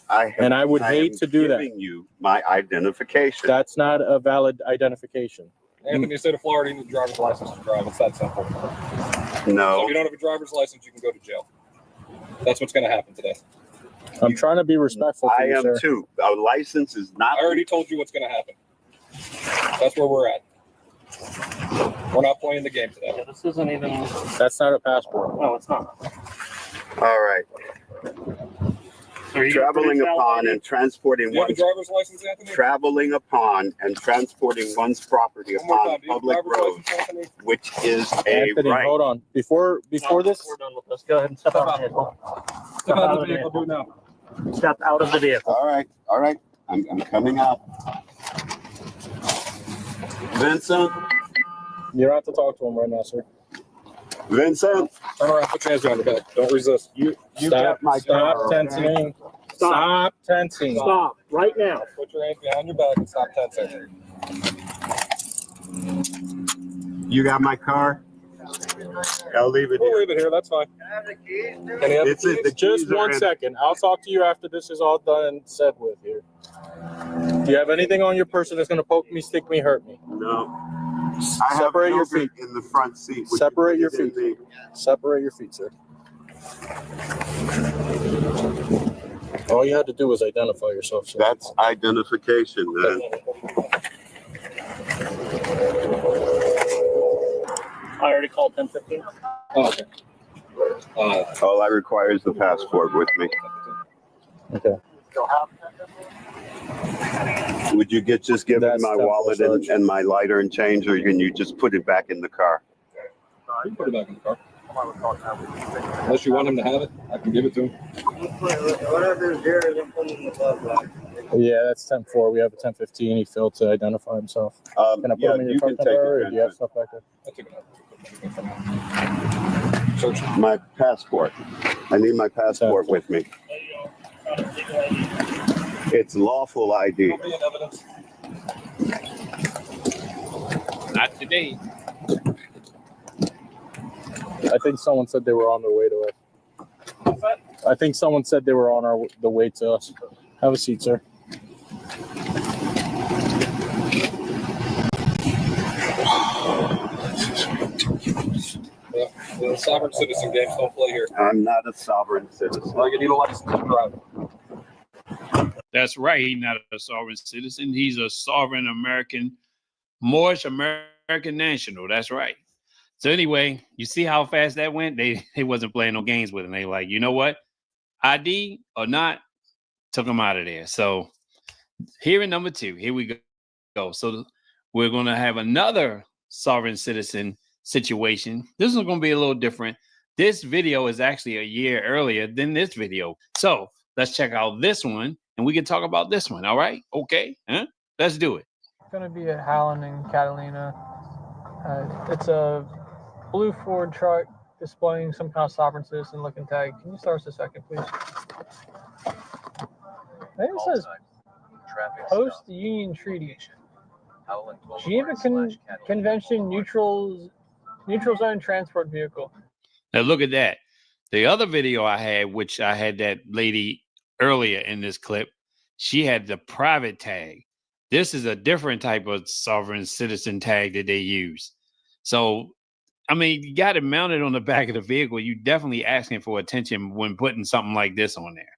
I would hate to do that. Giving you my identification. That's not a valid identification. Anthony, state of Florida, you need a driver's license to drive. It's that simple. No. So if you don't have a driver's license, you can go to jail. That's what's going to happen today. I'm trying to be respectful. I am too. A license is not. I already told you what's going to happen. That's where we're at. We're not playing the game today. This isn't even. That's not a passport. No, it's not. All right. Traveling upon and transporting Do you have a one's driver's license, Anthony? traveling upon and transporting one's property One more upon time. Do you have a public driver's roads, license, Anthony? which is a Anthony, right. hold on. Before this. We're done with this. Go ahead and step out of the vehicle. Step out of the vehicle. Do it now. Step out of the vehicle. All right. I'm coming out. Vincent. You don't have to talk to him right now, sir. Vincent. Turn around. Put your hands behind your back. Don't resist. You Stop, got my stop car, tensing. okay? Stop tensing. Stop right now. Put your hands behind your back and stop tensing. You got my car? I'll leave it We'll here. leave it here. That's fine. Can you have It's the the keys? Just keys are 1 in- second. I'll talk to you after this is all done and said with here. Do you have anything on your person that's going to poke me, stick me, hurt me? No. I have Separate your yogurt feet. in the front seat. Would you Separate put your it in feet. the- Separate your feet, sir. All you had to do was identify yourself, sir. That's identification, man. I already called 1015. Oh, okay. All I require is the passport with me. Okay. Would you just give me That's my temporary wallet charge. and my lighter and change, or can you just put it back in the car? You can put it back in the car. Unless you want him to have it, I can give it to him. Yeah, that's 10-4. We have a 10-15. He failed to identify himself. Can I put him in your you front can take number, or it. do you have stuff back there? I took it out. Search. My passport. I need my passport with me. It's lawful ID. It'll be in evidence. Not today. I think someone said they were on their way to us. I think someone said they were on the way to us. Have a seat, sir. Yeah. The sovereign citizen games don't play here. I'm not a sovereign citizen. Well, you need a license to drive. That's right. He's not a sovereign citizen. He's a sovereign American, Moorish American national. That's right. So anyway, you see how fast that went? They wasn't playing no games with him. They like, you know what? ID or not, took him out of there. So hearing number 2, here we go. So we're going to have another sovereign citizen situation. This is going to be a little different. This video is actually a year earlier than this video. So let's check out this one and we can talk about this one. All right? Okay. Huh? Let's do it. It's going to be at Howland and Catalina. It's a blue Ford truck displaying some kind of sovereign citizen looking tag. Can you start us a second, please? I think it says Post-Union Treaty. Geneva Convention neutral zone transport vehicle. Now look at that. The other video I had, which I had that lady earlier in this clip, she had the private tag. This is a different type of sovereign citizen tag that they use. So, I mean, you got it mounted on the back of the vehicle. You definitely asking for attention when putting something like this on there.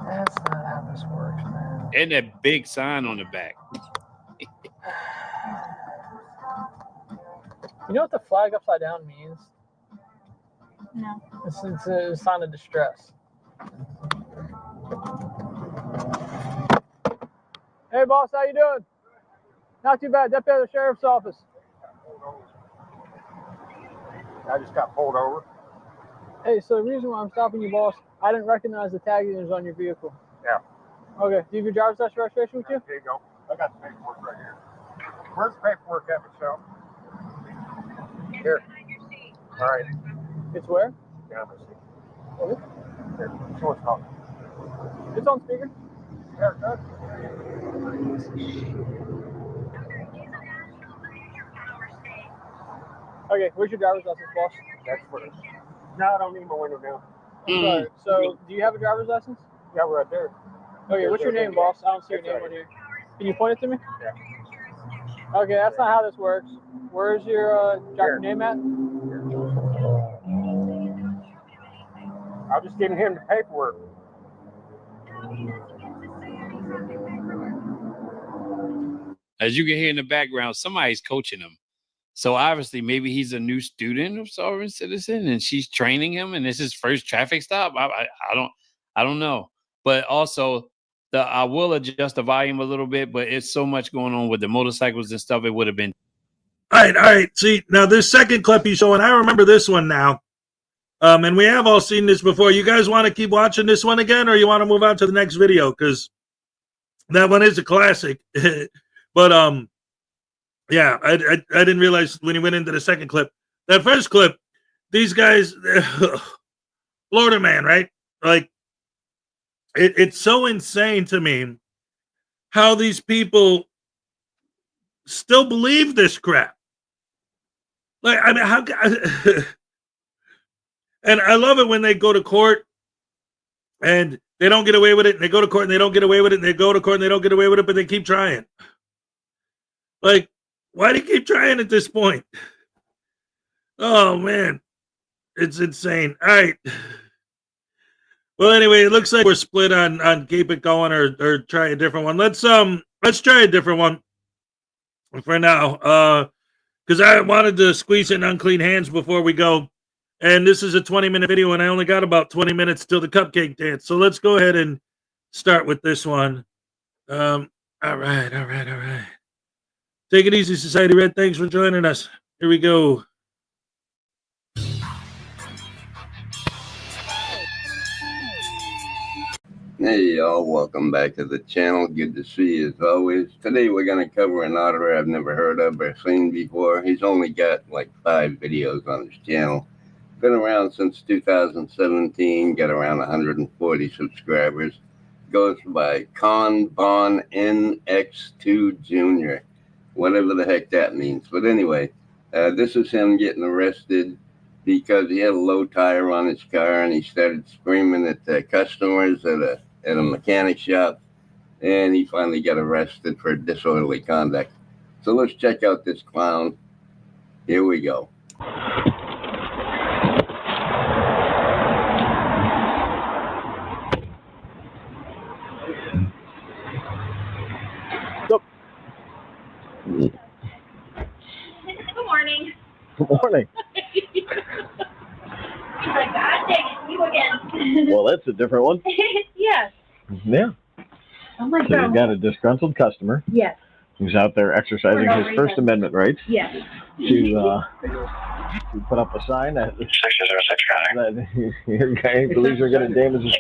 That's not how this works, man. And that big sign on the back. You know what the flag upside down means? No. It's a sign of distress. Hey, boss, how you doing? Not too bad. Deputy of the Sheriff's Office. I just got pulled over. Hey, so the reason why I'm stopping you, boss, I didn't recognize the tag that was on your vehicle. Yeah. Okay. Do you have your driver's license registration with you? There you go. I got the paperwork right here. Where's the paperwork at, Michelle? Here. All right. It's where? down for a second. Okay. Here, she wants to talk. It's on speaker. Yeah, good. Okay, where's your driver's license, boss? That's first. No, I don't need my window down. I'm sorry. So, do you have a driver's license? Yeah, we're right there. Okay, what's your name, boss? I don't see your name on here. Can you point it to me? Yeah. Okay, that's not how this works. Where's your driver's name at? I'm just giving him the paperwork. As you can hear in the background, somebody's coaching him. So obviously, maybe he's a new student of sovereign citizen, and she's training him, and this is his first traffic stop. I don't know. But also, I will adjust the volume a little bit. But it's so much going on with the motorcycles and stuff. It would have been. All right. See, now this second clip you show, and I remember this one now. And we have all seen this before. You guys want to keep watching this one again, or you want to move on to the next video? Because that one is a classic. But yeah, I didn't realize when he went into the second clip. That first clip, these guys, Florida man, right? Like, it's so insane to me how these people still believe this crap. Like, I mean, how? And I love it when they go to court and they don't get away with it, and they go to court and they don't get away with it, and they go to court and they don't get away with it, but they keep trying. Like, why do you keep trying at this point? Oh, man. It's insane. All right. Well, anyway, it looks like we're split on keep it going or try a different one. Let's try a different one for now. Because I wanted to squeeze in unclean hands before we go. And this is a 20-minute video, and I only got about 20 minutes till the cupcake dance. So let's go ahead and start with this one. All right. Take it easy, Society Red. Thanks for joining us. Here we go. Hey y'all, welcome back to the channel. Good to see you as always. Today we're going to cover an auditor I've never heard of or seen before. He's only got like 5 videos on his channel. Been around since 2017, got around 140 subscribers. Goes by Con Bon NX2 Jr. Whatever the heck that means. But anyway, this is him getting arrested because he had a low tire on his car and he started screaming at the customers at a mechanic shop, and he finally got arrested for disorderly conduct. So let's check out this clown. Here we go. Good morning. Good morning. My God, dang it, you again. Well, that's a different one. Yes. Yeah. Oh my So God. you've got a disgruntled customer Yes. who's out there exercising For no his First reason. Amendment rights Yes. to put up a sign that 606 that police are going to damage his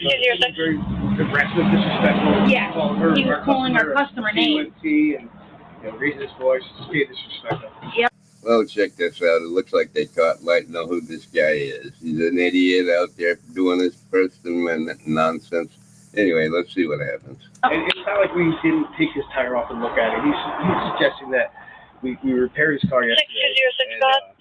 Very aggressive, disrespectful. Yes. He was calling our customer name. And raising his voice, just being disrespectful. Yep. Well, check this out. It looks like they might know who this guy is. He's an idiot out there doing his First Amendment nonsense. Anyway, let's see what happens. And it's not like we didn't take his tire off and look at it. He's suggesting that we repaired his car yesterday. And,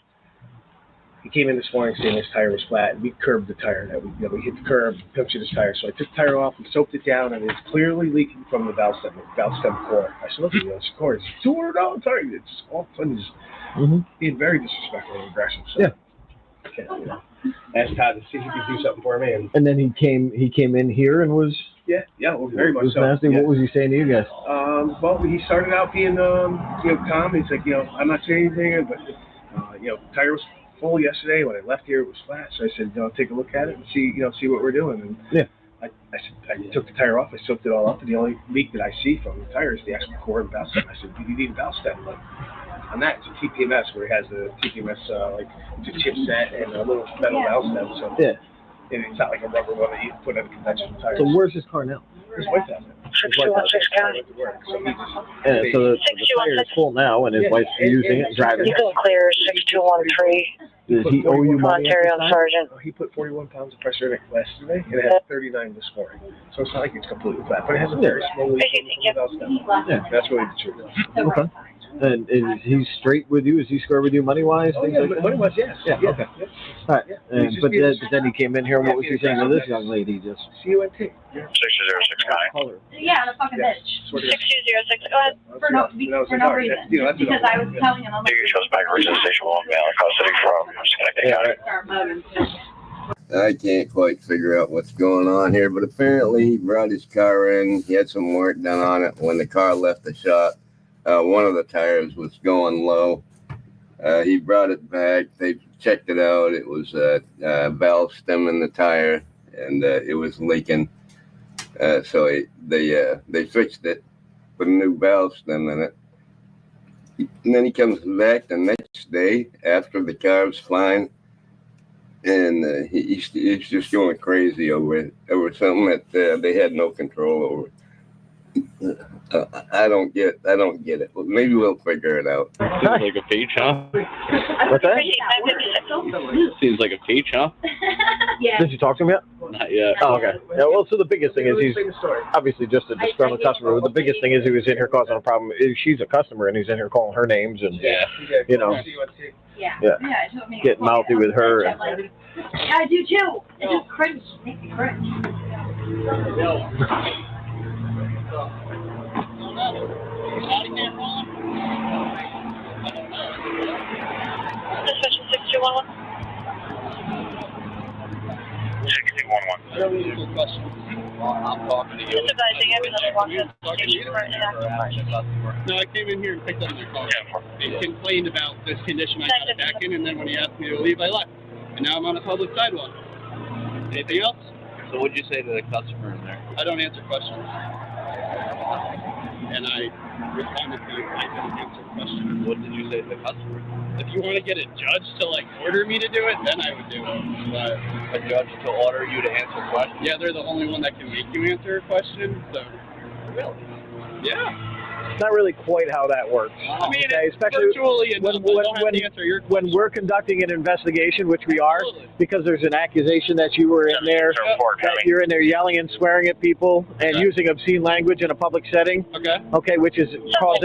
he came in this morning saying his tire was flat. We curbed the tire. That we hit the curb, punctured his tire. So I took the tire off and soaked it down, and it's clearly leaking from the valve stem core. I said, look, this core is $200 tire. It's all fun. He's being very disrespectful and aggressive. So Yeah. Okay, asked Todd to see if he could do something for me. And then he came in here and was well, very much was so. nasty. Yeah. What was he saying to you guys? Well, he started out being calm. He's like, I'm not saying anything, but tire was full yesterday. When I left here, it was flat. So I said, take a look at it and see what we're doing. And yeah, I took the tire off. I soaked it all up, and the only leak that I see from the tire is the actual core and valve stem. I said, do you need a valve stem? Like, on that, it's a TPMS where it has the TPMS it's a chipset and a little metal valve stem. So yeah, and it's not like a rubber one that you put on a conventional tire. So where's his car now? His wife has it. His wife has it. I went to work, so he just. And so the tire is full now, and his wife's using it and driving it. Clear 6213. Does he owe you money? Ontario Sergeant. He put 41 pounds of pressure in it yesterday, and it has 39 this morning. So it's not like it's completely flat, but it has a very slow leak. Yeah, that's really the truth. Okay. And is he straight with you? Is he square with you money-wise? Oh, yeah, money-wise, yes. Yeah, okay. All right. But then he came in here, and what was he saying to this young lady? Just CUNT. 6206 guy. Yeah, the fucking bitch. 6206. Go ahead. For no reason. Because I was telling him, I'm like, You chose back to station 1 man, custody from Schenectady County. I can't quite figure out what's going on here, but apparently he brought his car in. He had some work done on it. When the car left the shop, one of the tires was going low. He brought it back. They checked it out. It was a valve stem in the tire, and it was leaking. So they fixed it, put a new valve stem in it. And then he comes back the next day after the car's fine, and he's just going crazy over something that they had no control over. I don't get it. Well, maybe we'll figure it out. Seems like a peach, huh? What's that? Seems like a peach, huh? yeah. Did you talk to him yet? Not yet. Oh, okay. Yeah, well, so the biggest thing is he's obviously just a disgruntled customer. But the biggest thing is he was in here causing a problem. She's a customer, and he's in here calling her names and, you know, getting mouthy with her. And, I do too. It just cringe. Makes me cringe. Dispatch 6211. 6211. I'm talking to you. Just advising everyone walks in. No, I came in here and picked up your car. They complained about this condition I got it back in, and then when he asked me to leave, I left. And now I'm on a public sidewalk. Anything else? So what'd you say to the customer in there? I don't answer questions. And I responded to you. I don't answer questions. What did you say to the customer? If you want to get a judge to like order me to do it, then I would do it. But a judge to order you to answer questions? Yeah, they're the only one that can make you answer a question. So really? Yeah. It's not really quite how that works. I mean, okay? it's Especially virtually enough. when we're conducting an investigation, which we are, because there's an accusation that you were in there, that you're in there yelling and swearing at people and using obscene language in a public setting. Okay, which is called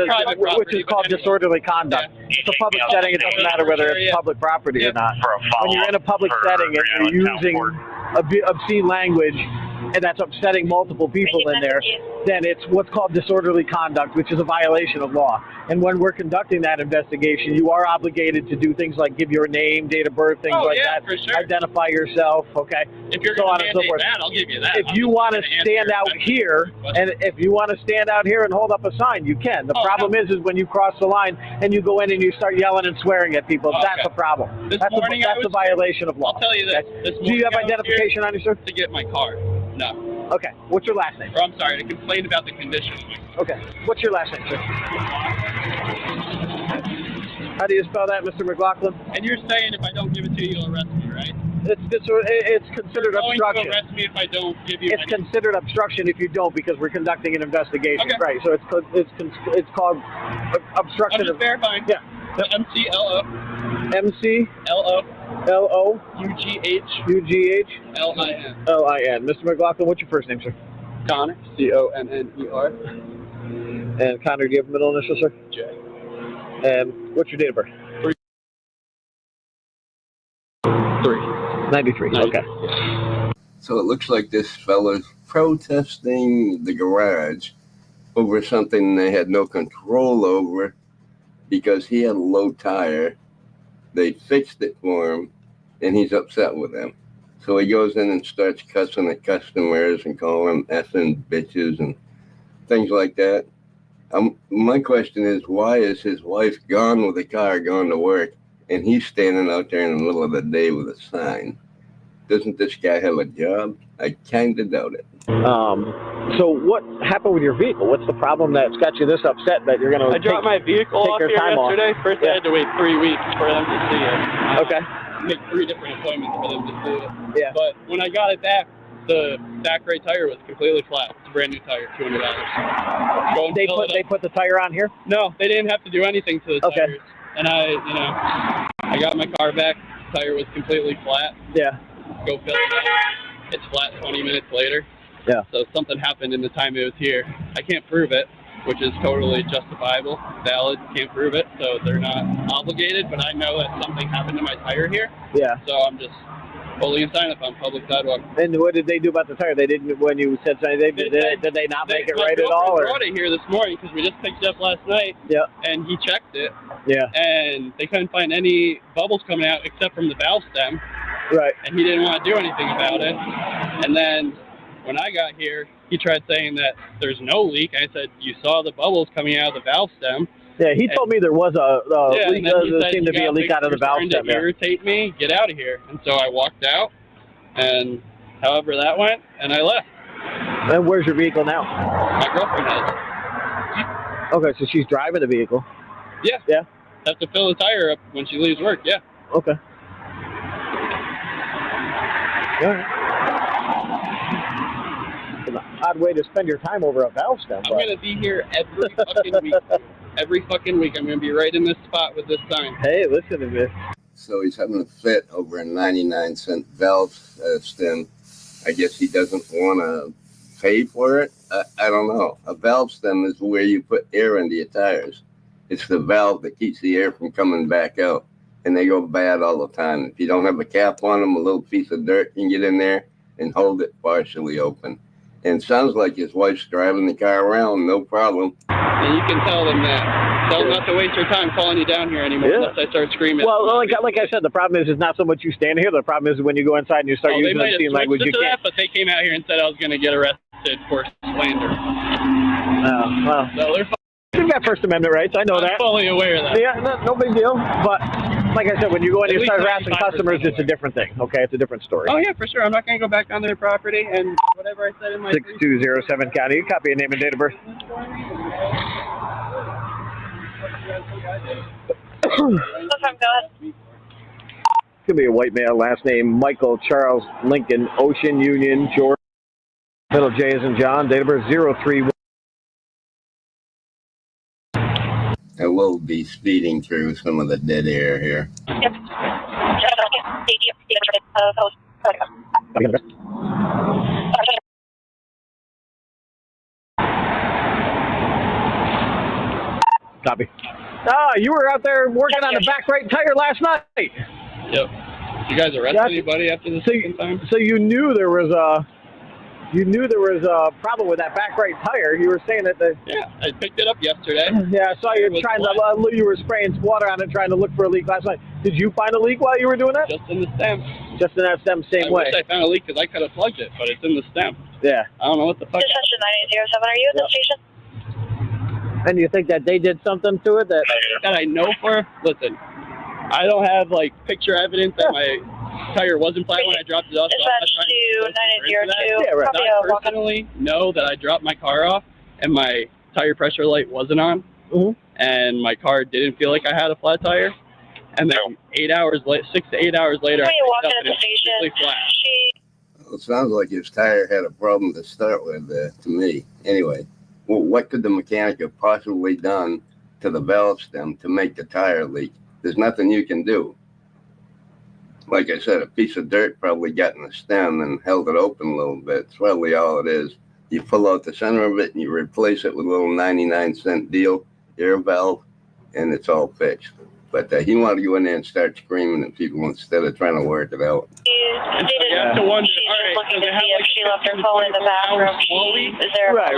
disorderly conduct. It's a public setting. It doesn't matter whether it's public property or not. When you're in a public setting and you're using obscene language, and that's upsetting multiple people in there, then it's what's called disorderly conduct, which is a violation of law. And when we're conducting that investigation, you are obligated to do things like give your name, date of birth, things like that. For sure. Identify yourself, okay? If you're so going on to and so mandate forth. that, I'll give you that. If you want to stand out here, and if you want to stand out here and hold up a sign, you can. The problem is when you cross the line and you go in and you start yelling and swearing at people. That's a problem. That's a violation of law. I'll tell you this. Okay? Do you have identification on you, sir? To get my car. No. Okay. What's your last name? Or I'm sorry, to complain about the condition. Okay. What's your last name, sir? How do you spell that, Mr. McLaughlin? And you're saying if I don't give it to you, you'll arrest me, right? It's considered obstruction. You're going to arrest me if I don't give you. It's considered obstruction if you don't, because we're conducting an investigation. Okay. Right. So it's called obstruction. I'm just verifying. Yeah. MCLO. MCLO. UGH. LIN. LIN. Mr. McLaughlin, what's your first name, sir? Connor. CONNER. And Connor, do you have a middle initial, sir? J. And what's your date of birth? 93. Okay. So it looks like this fella's protesting the garage over something they had no control over because he had a low tire. They fixed it for him, and he's upset with them. So he goes in and starts cussing at customers and calling them effing bitches and things like that. My question is, why is his wife gone with the car, gone to work, and he's standing out there in the middle of the day with a sign? Doesn't this guy have a job? I kind of doubt it. So what happened with your vehicle? What's the problem that's got you this upset that you're going to I dropped my vehicle off here yesterday. First, I had to wait 3 weeks for them to see it. Okay. Make 3 different appointments for them to see it. Yeah. But when I got it back, the back right tire was completely flat. It's a brand new tire, $200. They put the tire on here? No, they didn't have to do anything to the tires. And I got my car back. The tire was completely flat. Yeah. Go fill it out. It's flat 20 minutes later. Yeah. So something happened in the time it was here. I can't prove it, which is totally justifiable, valid. Can't prove it, so they're not obligated. But I know that something happened to my tire here. Yeah. So I'm just holding a sign up on public sidewalk. And what did they do about the tire? They didn't, when you said something, did they not make it right at all? My girlfriend brought it here this morning because we just picked it up last night. Yeah. And he checked it. Yeah. And they couldn't find any bubbles coming out except from the valve stem. Right. And he didn't want to do anything about it. And then when I got here, he tried saying that there's no leak. I said, you saw the bubbles coming out of the valve stem. Yeah, he told me there was a leak. There seemed to be a leak out of the valve stem. To irritate me, get out of here. And so I walked out, and however that went, and I left. And where's your vehicle now? My girlfriend has. Okay, so she's driving the vehicle. Yeah. Yeah. Have to fill the tire up when she leaves work. Yeah. Okay. All right. It's an odd way to spend your time over a valve stem. I'm going to be here every fucking week. Every fucking week. I'm going to be right in this spot with this sign. Hey, listen to this. So he's having a fit over a 99-cent valve stem. I guess he doesn't want to pay for it. I don't know. A valve stem is where you put air into your tires. It's the valve that keeps the air from coming back out. And they go bad all the time. If you don't have a cap on them, a little piece of dirt, you can get in there and hold it partially open. And it sounds like his wife's driving the car around, no problem. And you can tell them that. Tell them not to waste their time calling you down here anymore unless I start screaming. Well, like I said, the problem is not so much you standing here. The problem is when you go inside and you start using obscene language, you can't. But they came out here and said I was going to get arrested for slander. Well, so they're you've got First Amendment rights. I know that. I'm fully aware of that. Yeah, no big deal. But like I said, when you go in and you start harassing customers, it's a different thing. Okay, it's a different story. Oh yeah, for sure. I'm not going to go back on their property and whatever I said in my 6207 County. You copy your name and date of birth. Could be a white male, last name Michael Charles Lincoln, Ocean Union, Georgia. Middle J is in John, date of birth 031. I will be speeding through some of the dead air here. Yep. Copy. Ah, you were out there working on the back right tire last night. Yep. You guys arrest anybody after the second time? So you knew there was a problem with that back right tire. You were saying that yeah, I picked it up yesterday. Yeah, I saw you you were spraying water on it trying to look for a leak last night. Did you find a leak while you were doing that? Just in the stem. Just in that stem, same way. I wish I found a leak because I could have plugged it, but it's in the stem. Yeah. I don't know what the fuck. Session 9807, are you at the station? And you think that they did something to it that I know for? Listen, I don't have like picture evidence that my tire wasn't flat when I dropped it off. Dispatch to 9802. Yeah, right. I personally know that I dropped my car off and my tire pressure light wasn't on, and my car didn't feel like I had a flat tire. And then 6 to 8 hours later, I picked up and it was completely flat. Well, it sounds like his tire had a problem to start with, to me. Anyway, well, what could the mechanic have possibly done to the valve stem to make the tire leak? There's nothing you can do. Like I said, a piece of dirt probably got in the stem and held it open a little bit. It's probably all it is. You pull out the center of it and you replace it with a little 99-cent deal, air valve, and it's all fixed. But he wanted to go in there and start screaming at people instead of trying to work it out. You have to wonder, looking to see if she left her phone in the bathroom. Is there right.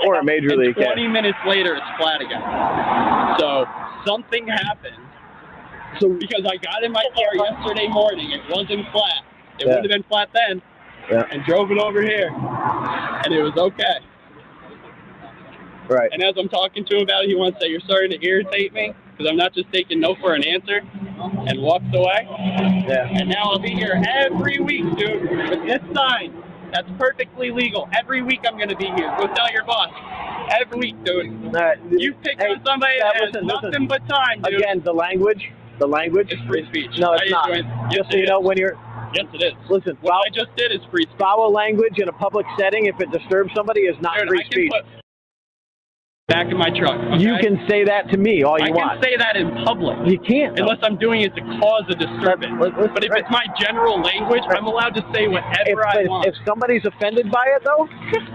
Or a major leak. 20 minutes later, it's flat again. So something happened. So because I got in my car yesterday morning, it wasn't flat. It would have been flat then, and drove it over here, and it was okay. Right. And as I'm talking to him about it, he wants to say, "You're starting to irritate me because I'm not just taking no for an answer," and walks away. Yeah. And now I'll be here every week, dude, with this sign. That's perfectly legal. Every week I'm going to be here. Go tell your boss. Every week, dude. You pick on somebody that has nothing but time, dude. Again, the language. It's free speech. No, it's not. Just so you know, when you're Yes, it is. Listen, what I just did is free speech. Foul language in a public setting, if it disturbs somebody, is not Aaron, free I can speech. put back in my truck. Okay? You can say that to me all you want. I can say that in public. You can't. Unless I'm doing it to cause a disturbance. But if it's my general language, I'm allowed to say whatever I want. If somebody's offended by it, though,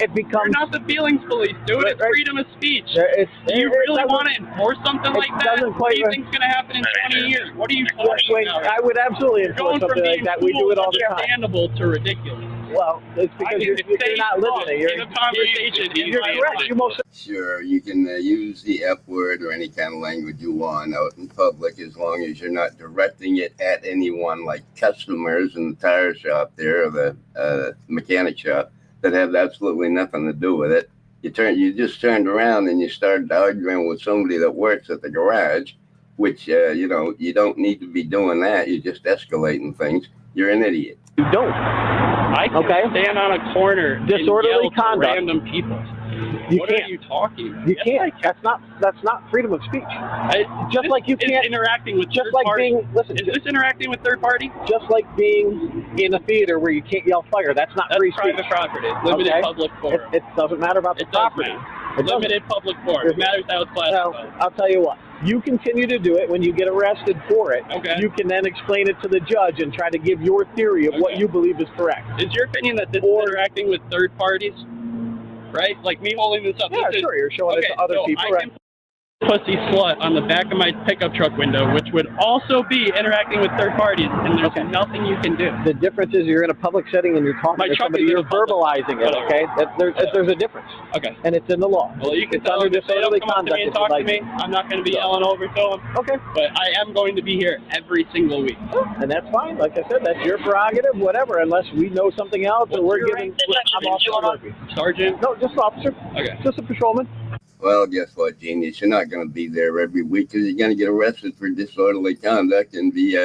it becomes... You're not the feelings police, dude. It's freedom of speech. Do you really want to enforce something like that? What do you think's going to happen in 20 years? What are you talking about? I would absolutely enforce something like that. We do it all the time. Understandable to ridiculous. Well, it's because you're not living it. You're in a conversation. You're correct. You most Sure, you can use the F word or any kind of language you want out in public as long as you're not directing it at anyone, like customers in the tire shop there or the mechanic shop that have absolutely nothing to do with it. You just turned around and you started arguing with somebody that works at the garage, which you don't need to be doing that. You're just escalating things. You're an idiot. You don't. I can stand on a corner Disorderly and yell conduct. to random people. What are you talking about? You can't. That's not freedom of speech. Just like you can't interacting with just third like party. being listen. Is this interacting with third party? Just like being in a theater where you can't yell fire. That's not free speech. Private property. Limited public forum. It doesn't matter about the property. Limited public forum. It matters how it's classified. I'll tell you what. You continue to do it. When you get arrested for it, Okay. you can then explain it to the judge and try to give your theory of what you believe is correct. Is your opinion that this is interacting with third parties? Right? Like me holding this up. Yeah, sure. You're showing it to other people, I right? can put pussy slut on the back of my pickup truck window, which would also be interacting with third parties, and there's nothing you can do. The difference is you're in a public setting and you're talking to somebody, you're verbalizing it, okay? There's a difference. Okay. And it's in the law. Well, you can It's tell under them if they don't disorderly come up to conduct me and if talk you'd to me. like. I'm not going to be yelling over to them. Okay. But I am going to be here every single week. And that's fine. Like I said, that's your prerogative, whatever, unless we know something else or we're giving... I'm officer. Sergeant? No, just officer. Okay. Just a patrolman. Well, guess what, Genius? You're not going to be there every week because you're going to get arrested for disorderly conduct and be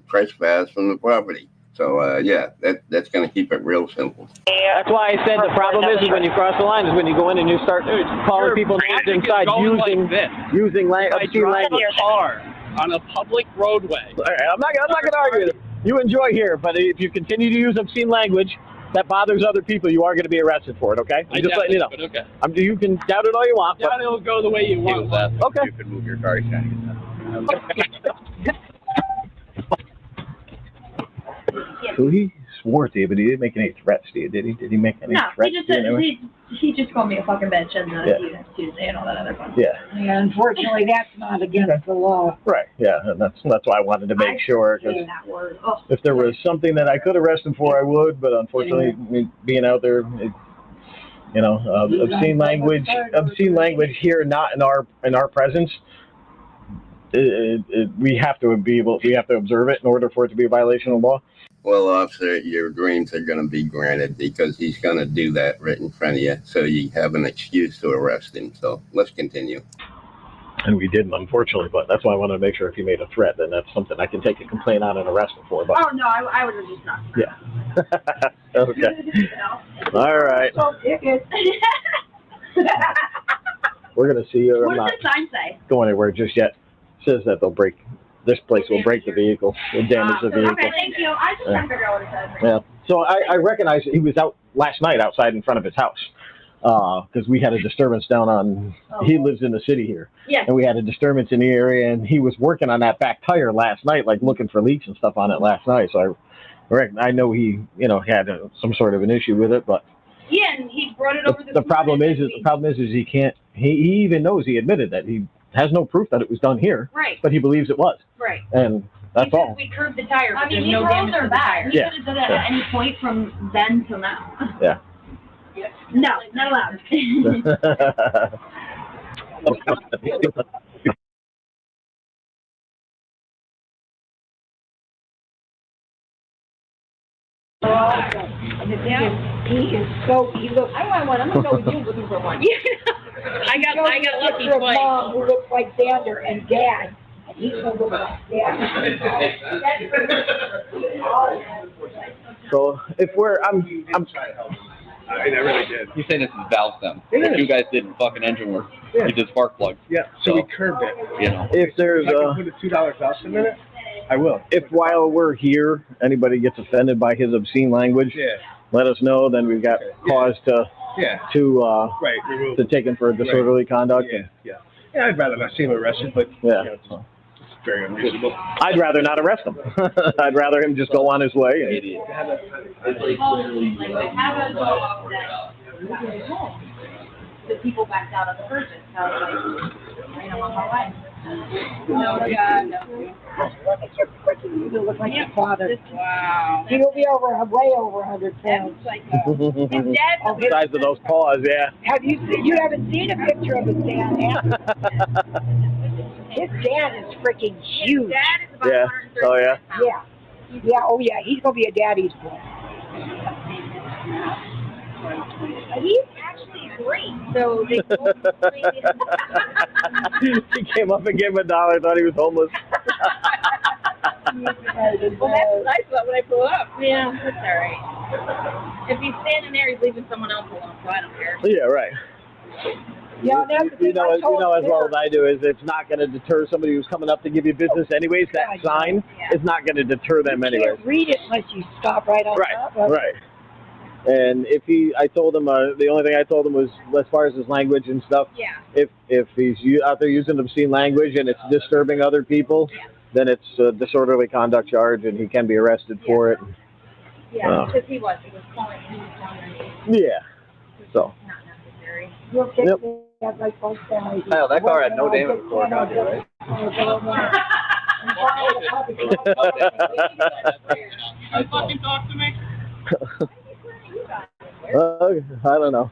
trespassed from the property. So, yeah, that's going to keep it real simple. That's why I said the problem is when you cross the line is when you go in and you start calling people names inside using obscene language. Your car on a public roadway. All right, I'm not going to argue with it. You enjoy here, but if you continue to use obscene language that bothers other people, you are going to be arrested for it, okay? I'm just letting you know. But okay. You can doubt it all you want. Doubt it'll go the way you want. Okay. You can move your car. So he swore to you, but he didn't make any threats to you, did he? Did he make any No, threats he just to you said anyway? he just called me a fucking bitch and Yeah. Tuesday and all that other fun. Yeah. Yeah, unfortunately, that's not against the law. Right, yeah, and that's why I wanted to make sure, because That word. Oh. if there was something that I could arrest him for, I would, but unfortunately, being out there, obscene language here, not in our presence, we have to observe it in order for it to be a violation of law. Well, officer, your dreams are going to be granted because he's going to do that right in front of you. So you have an excuse to arrest him. So let's continue. And we didn't, unfortunately, but that's why I wanted to make sure if he made a threat, then that's something I can take a complaint on and arrest him for. But Oh no, I would have just not. yeah. Okay. All right. So it is. We're going to see you. What I'm does not the sign say? going anywhere just yet. It says that this place will break the vehicle, will damage the vehicle. Okay, thank you. I just trying to figure out what it says. Yeah. So I recognize he was out last night outside in front of his house because we had a disturbance down on. He lives in the city here. Yeah. And we had a disturbance in the area, and he was working on that back tire last night, like looking for leaks and stuff on it last night. So I know he had some sort of an issue with it, but. Yeah, and he brought it over The problem is he can't. He even knows. He admitted that he has no proof that it was done here. Right. But he believes it was. Right. And that's all. We curved the tire, but there's these no roads damage are to the bad. tire. He Yeah. could have done it at any point from then till now. Yeah. No, not allowed. He is so. He looks. I want one. I'm gonna go with you looking for one. I got lucky picture of twice. Mom who looks like Xander and Dad. And he's gonna look like Dad. So if I really did. He's saying this is valve stem. What you guys did in fucking engine work. Yeah. You did spark plugs. Yeah, so we curbed it. You know. If there's I can put a $2 valve stem in it. I will. If while we're here, anybody gets offended by his obscene language, let us know. Then we've got cause to take him for disorderly conduct. Yeah, I'd rather not see him arrested, but it's very unreasonable. I'd rather not arrest him. I'd rather him just go on his way. The people backed out of the purchase, so like, you know, on my way. No, You look like your father. Wow. He will be way over 100 pounds. His dad. The size of those paws, Have you seen? You haven't seen a picture of his dad, have you? His dad is freaking huge. His dad is about 130 pounds. Yeah. Oh yeah. He's gonna be a daddy's boy. He's actually great. So they He came up and gave him $1, thought he was homeless. well, that's what I thought when I pull up. Yeah, that's all right. If he's standing there, he's leaving someone else alone, so I don't care. Yeah, right. Yeah, You know as well as I do is it's not going to deter somebody who's coming up to give you business anyways. That sign is not going to deter them anyways. You can't read it unless you stop right on top of it. Right. And I told him the only thing I told him was as far as his language and stuff. Yeah. If he's out there using obscene language and it's disturbing other people, then it's a disorderly conduct charge and he can be arrested for it. Yeah, because he was calling me. Yeah. So. Not necessary. You'll get that like both families. Hell, that car had no damage before it got there, right? You fucking talk to me? I don't know.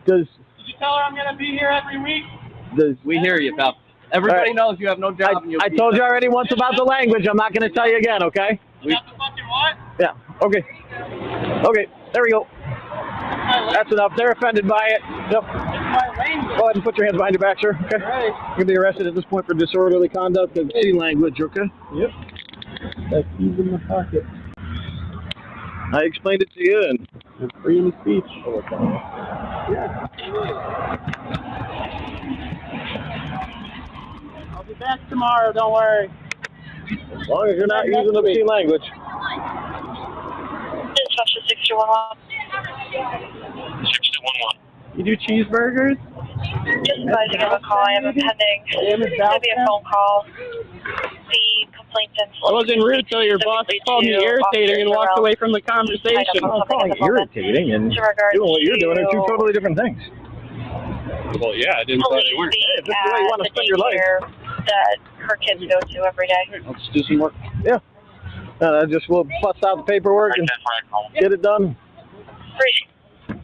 Did you tell her I'm gonna be here every week? We hear you, pal. Everybody knows you have no job. I told you already once about the language. I'm not going to tell you again, okay? You got the fucking what? Yeah. Okay. Okay. There we go. That's enough. They're offended by it. Yep. Go ahead and put your hands behind your back, sir. Okay. Right. You'll be arrested at this point for disorderly conduct and obscene language, okay? Yep. That's keys in the pocket. I explained it to you, and you're free in speech. Yeah. I'll be back tomorrow, don't worry. As long as you're not using obscene language. Dispatch 6211. 6211. You do cheeseburgers? Just advising of a call. I have a pending. It's going to be a phone call. The complainant. I wasn't rude till your boss called me irritating and walked away from the conversation. I'm calling it irritating and doing what you're doing are two totally different things. Well, yeah, I didn't say they weren't. Hey, if this is the way you want to spend your life. That her kids go to every day. Let's do some work. Yeah. We'll bust out the paperwork and get it done.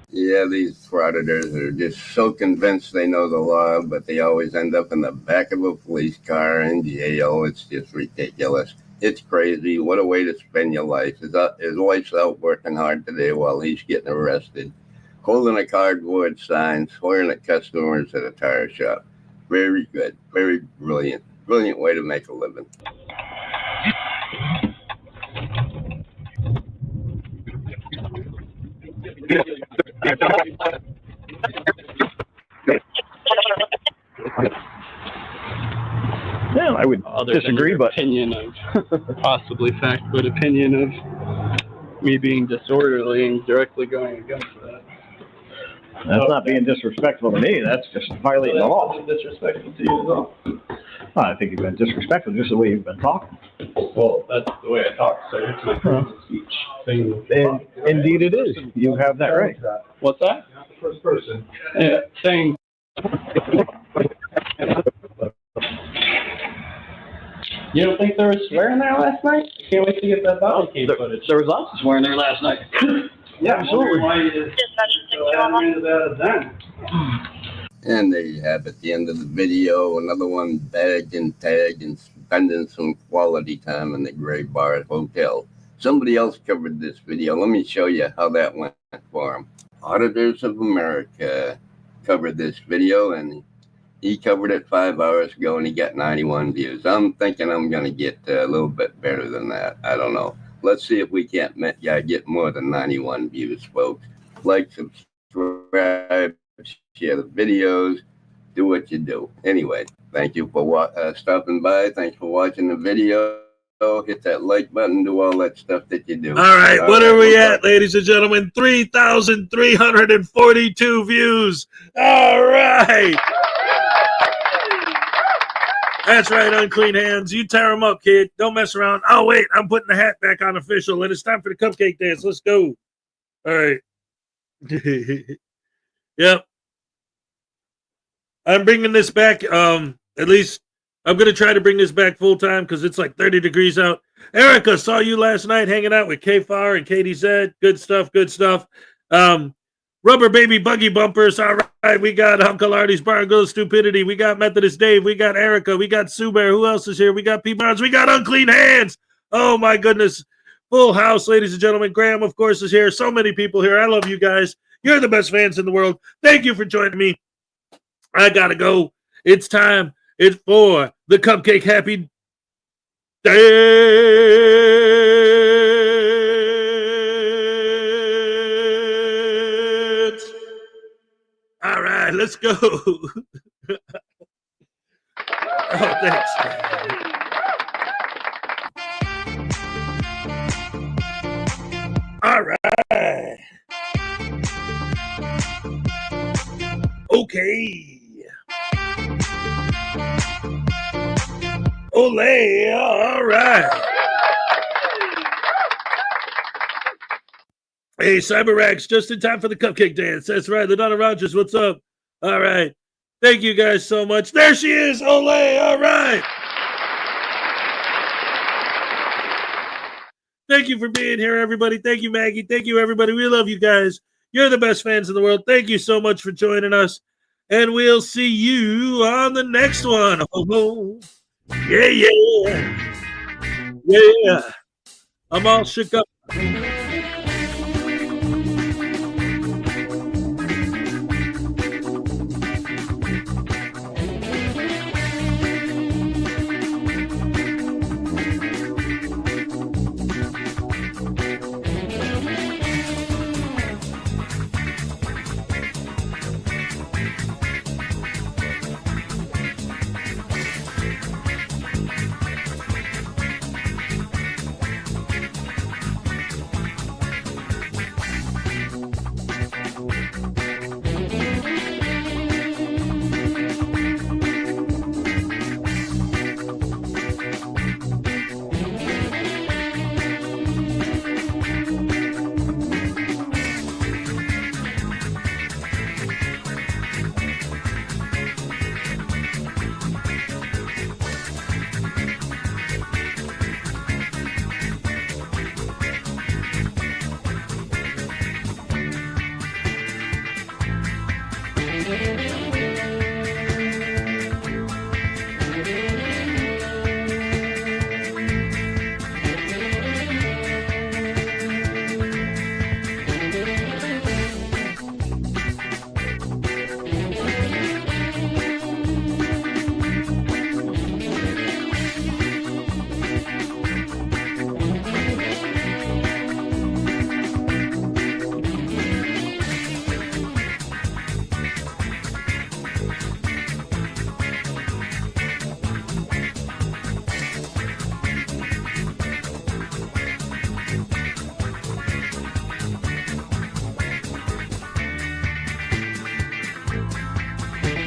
Yeah, these frauditors are just so convinced they know the law, but they always end up in the back of a police car in jail. It's just ridiculous. It's crazy. What a way to spend your life. His wife's out working hard today while he's getting arrested, holding a cardboard sign, swearing at customers at a tire shop. Very good. Very brilliant. Brilliant way to make a living. Yeah, I would disagree, but opinion of possibly fact, but opinion of me being disorderly and directly going against that. That's not being disrespectful to me. That's just violating the law. Disrespectful to you as well. Well, I think you've been disrespectful just the way you've been talking. Well, that's the way I talk, so it's my freedom of speech thing. And indeed it is. You have that right. What's that? Not the first person. Yeah, saying. You don't think there was swearing there last night? Can't wait to get that bottle case footage. There was lots of swearing there last night. Yeah, absolutely. Why you just into that then? And there you have it, the end of the video. Another one bagged and tagged and spending some quality time in the Gray Bar Hotel. Somebody else covered this video. Let me show you how that went for him. Auditors of America covered this video, and he covered it 5 hours ago, and he got 91 views. I'm thinking I'm going to get a little bit better than that. I don't know. Let's see if we can't get more than 91 views, folks. Like, subscribe, share the videos, do what you do. Anyway, thank you for stopping by. Thanks for watching the video. hit that like button, do all that stuff that you do. All right, what are we we'll at, ladies and gentlemen? 3,342 views. All right. That's right, unclean hands. You tear them up, kid. Don't mess around. Oh, wait, I'm putting the hat back on official, and it's time for the cupcake dance. Let's go. All right. Yep. I'm bringing this back. At least I'm going to try to bring this back full time because it's like 30 degrees out. Erica, saw you last night hanging out with KFAR and Katie Z. Good stuff. Good stuff. Rubber Baby Buggy Bumpers. All right. We got Uncle Artie's Bar and Girl Stupidity. We got Methodist Dave. We got Erica. We got Sue Bear. Who else is here? We got P. Barnes. We got Unclean Hands. Oh, my goodness. Full house, ladies and gentlemen. Graham, of course, is here. So many people here. I love you guys. You're the best fans in the world. Thank you for joining me. I got to go. It's time. It's for the Cupcake Happy Dance. All right, let's go. Oh, thanks. All right. Okay. Olay, all right. Hey, CyberRax, just in time for the cupcake dance. That's right, LaDonna Rogers, what's up? All right. Thank you guys so much. There she is, Olay, all right. Thank you for being here, everybody. Thank you, Maggie. Thank you, everybody. We love you guys. You're the best fans in the world. Thank you so much for joining us. And we'll see you on the next one. Oh, yeah, yeah. Yeah. I'm all shook up.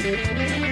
Thank you.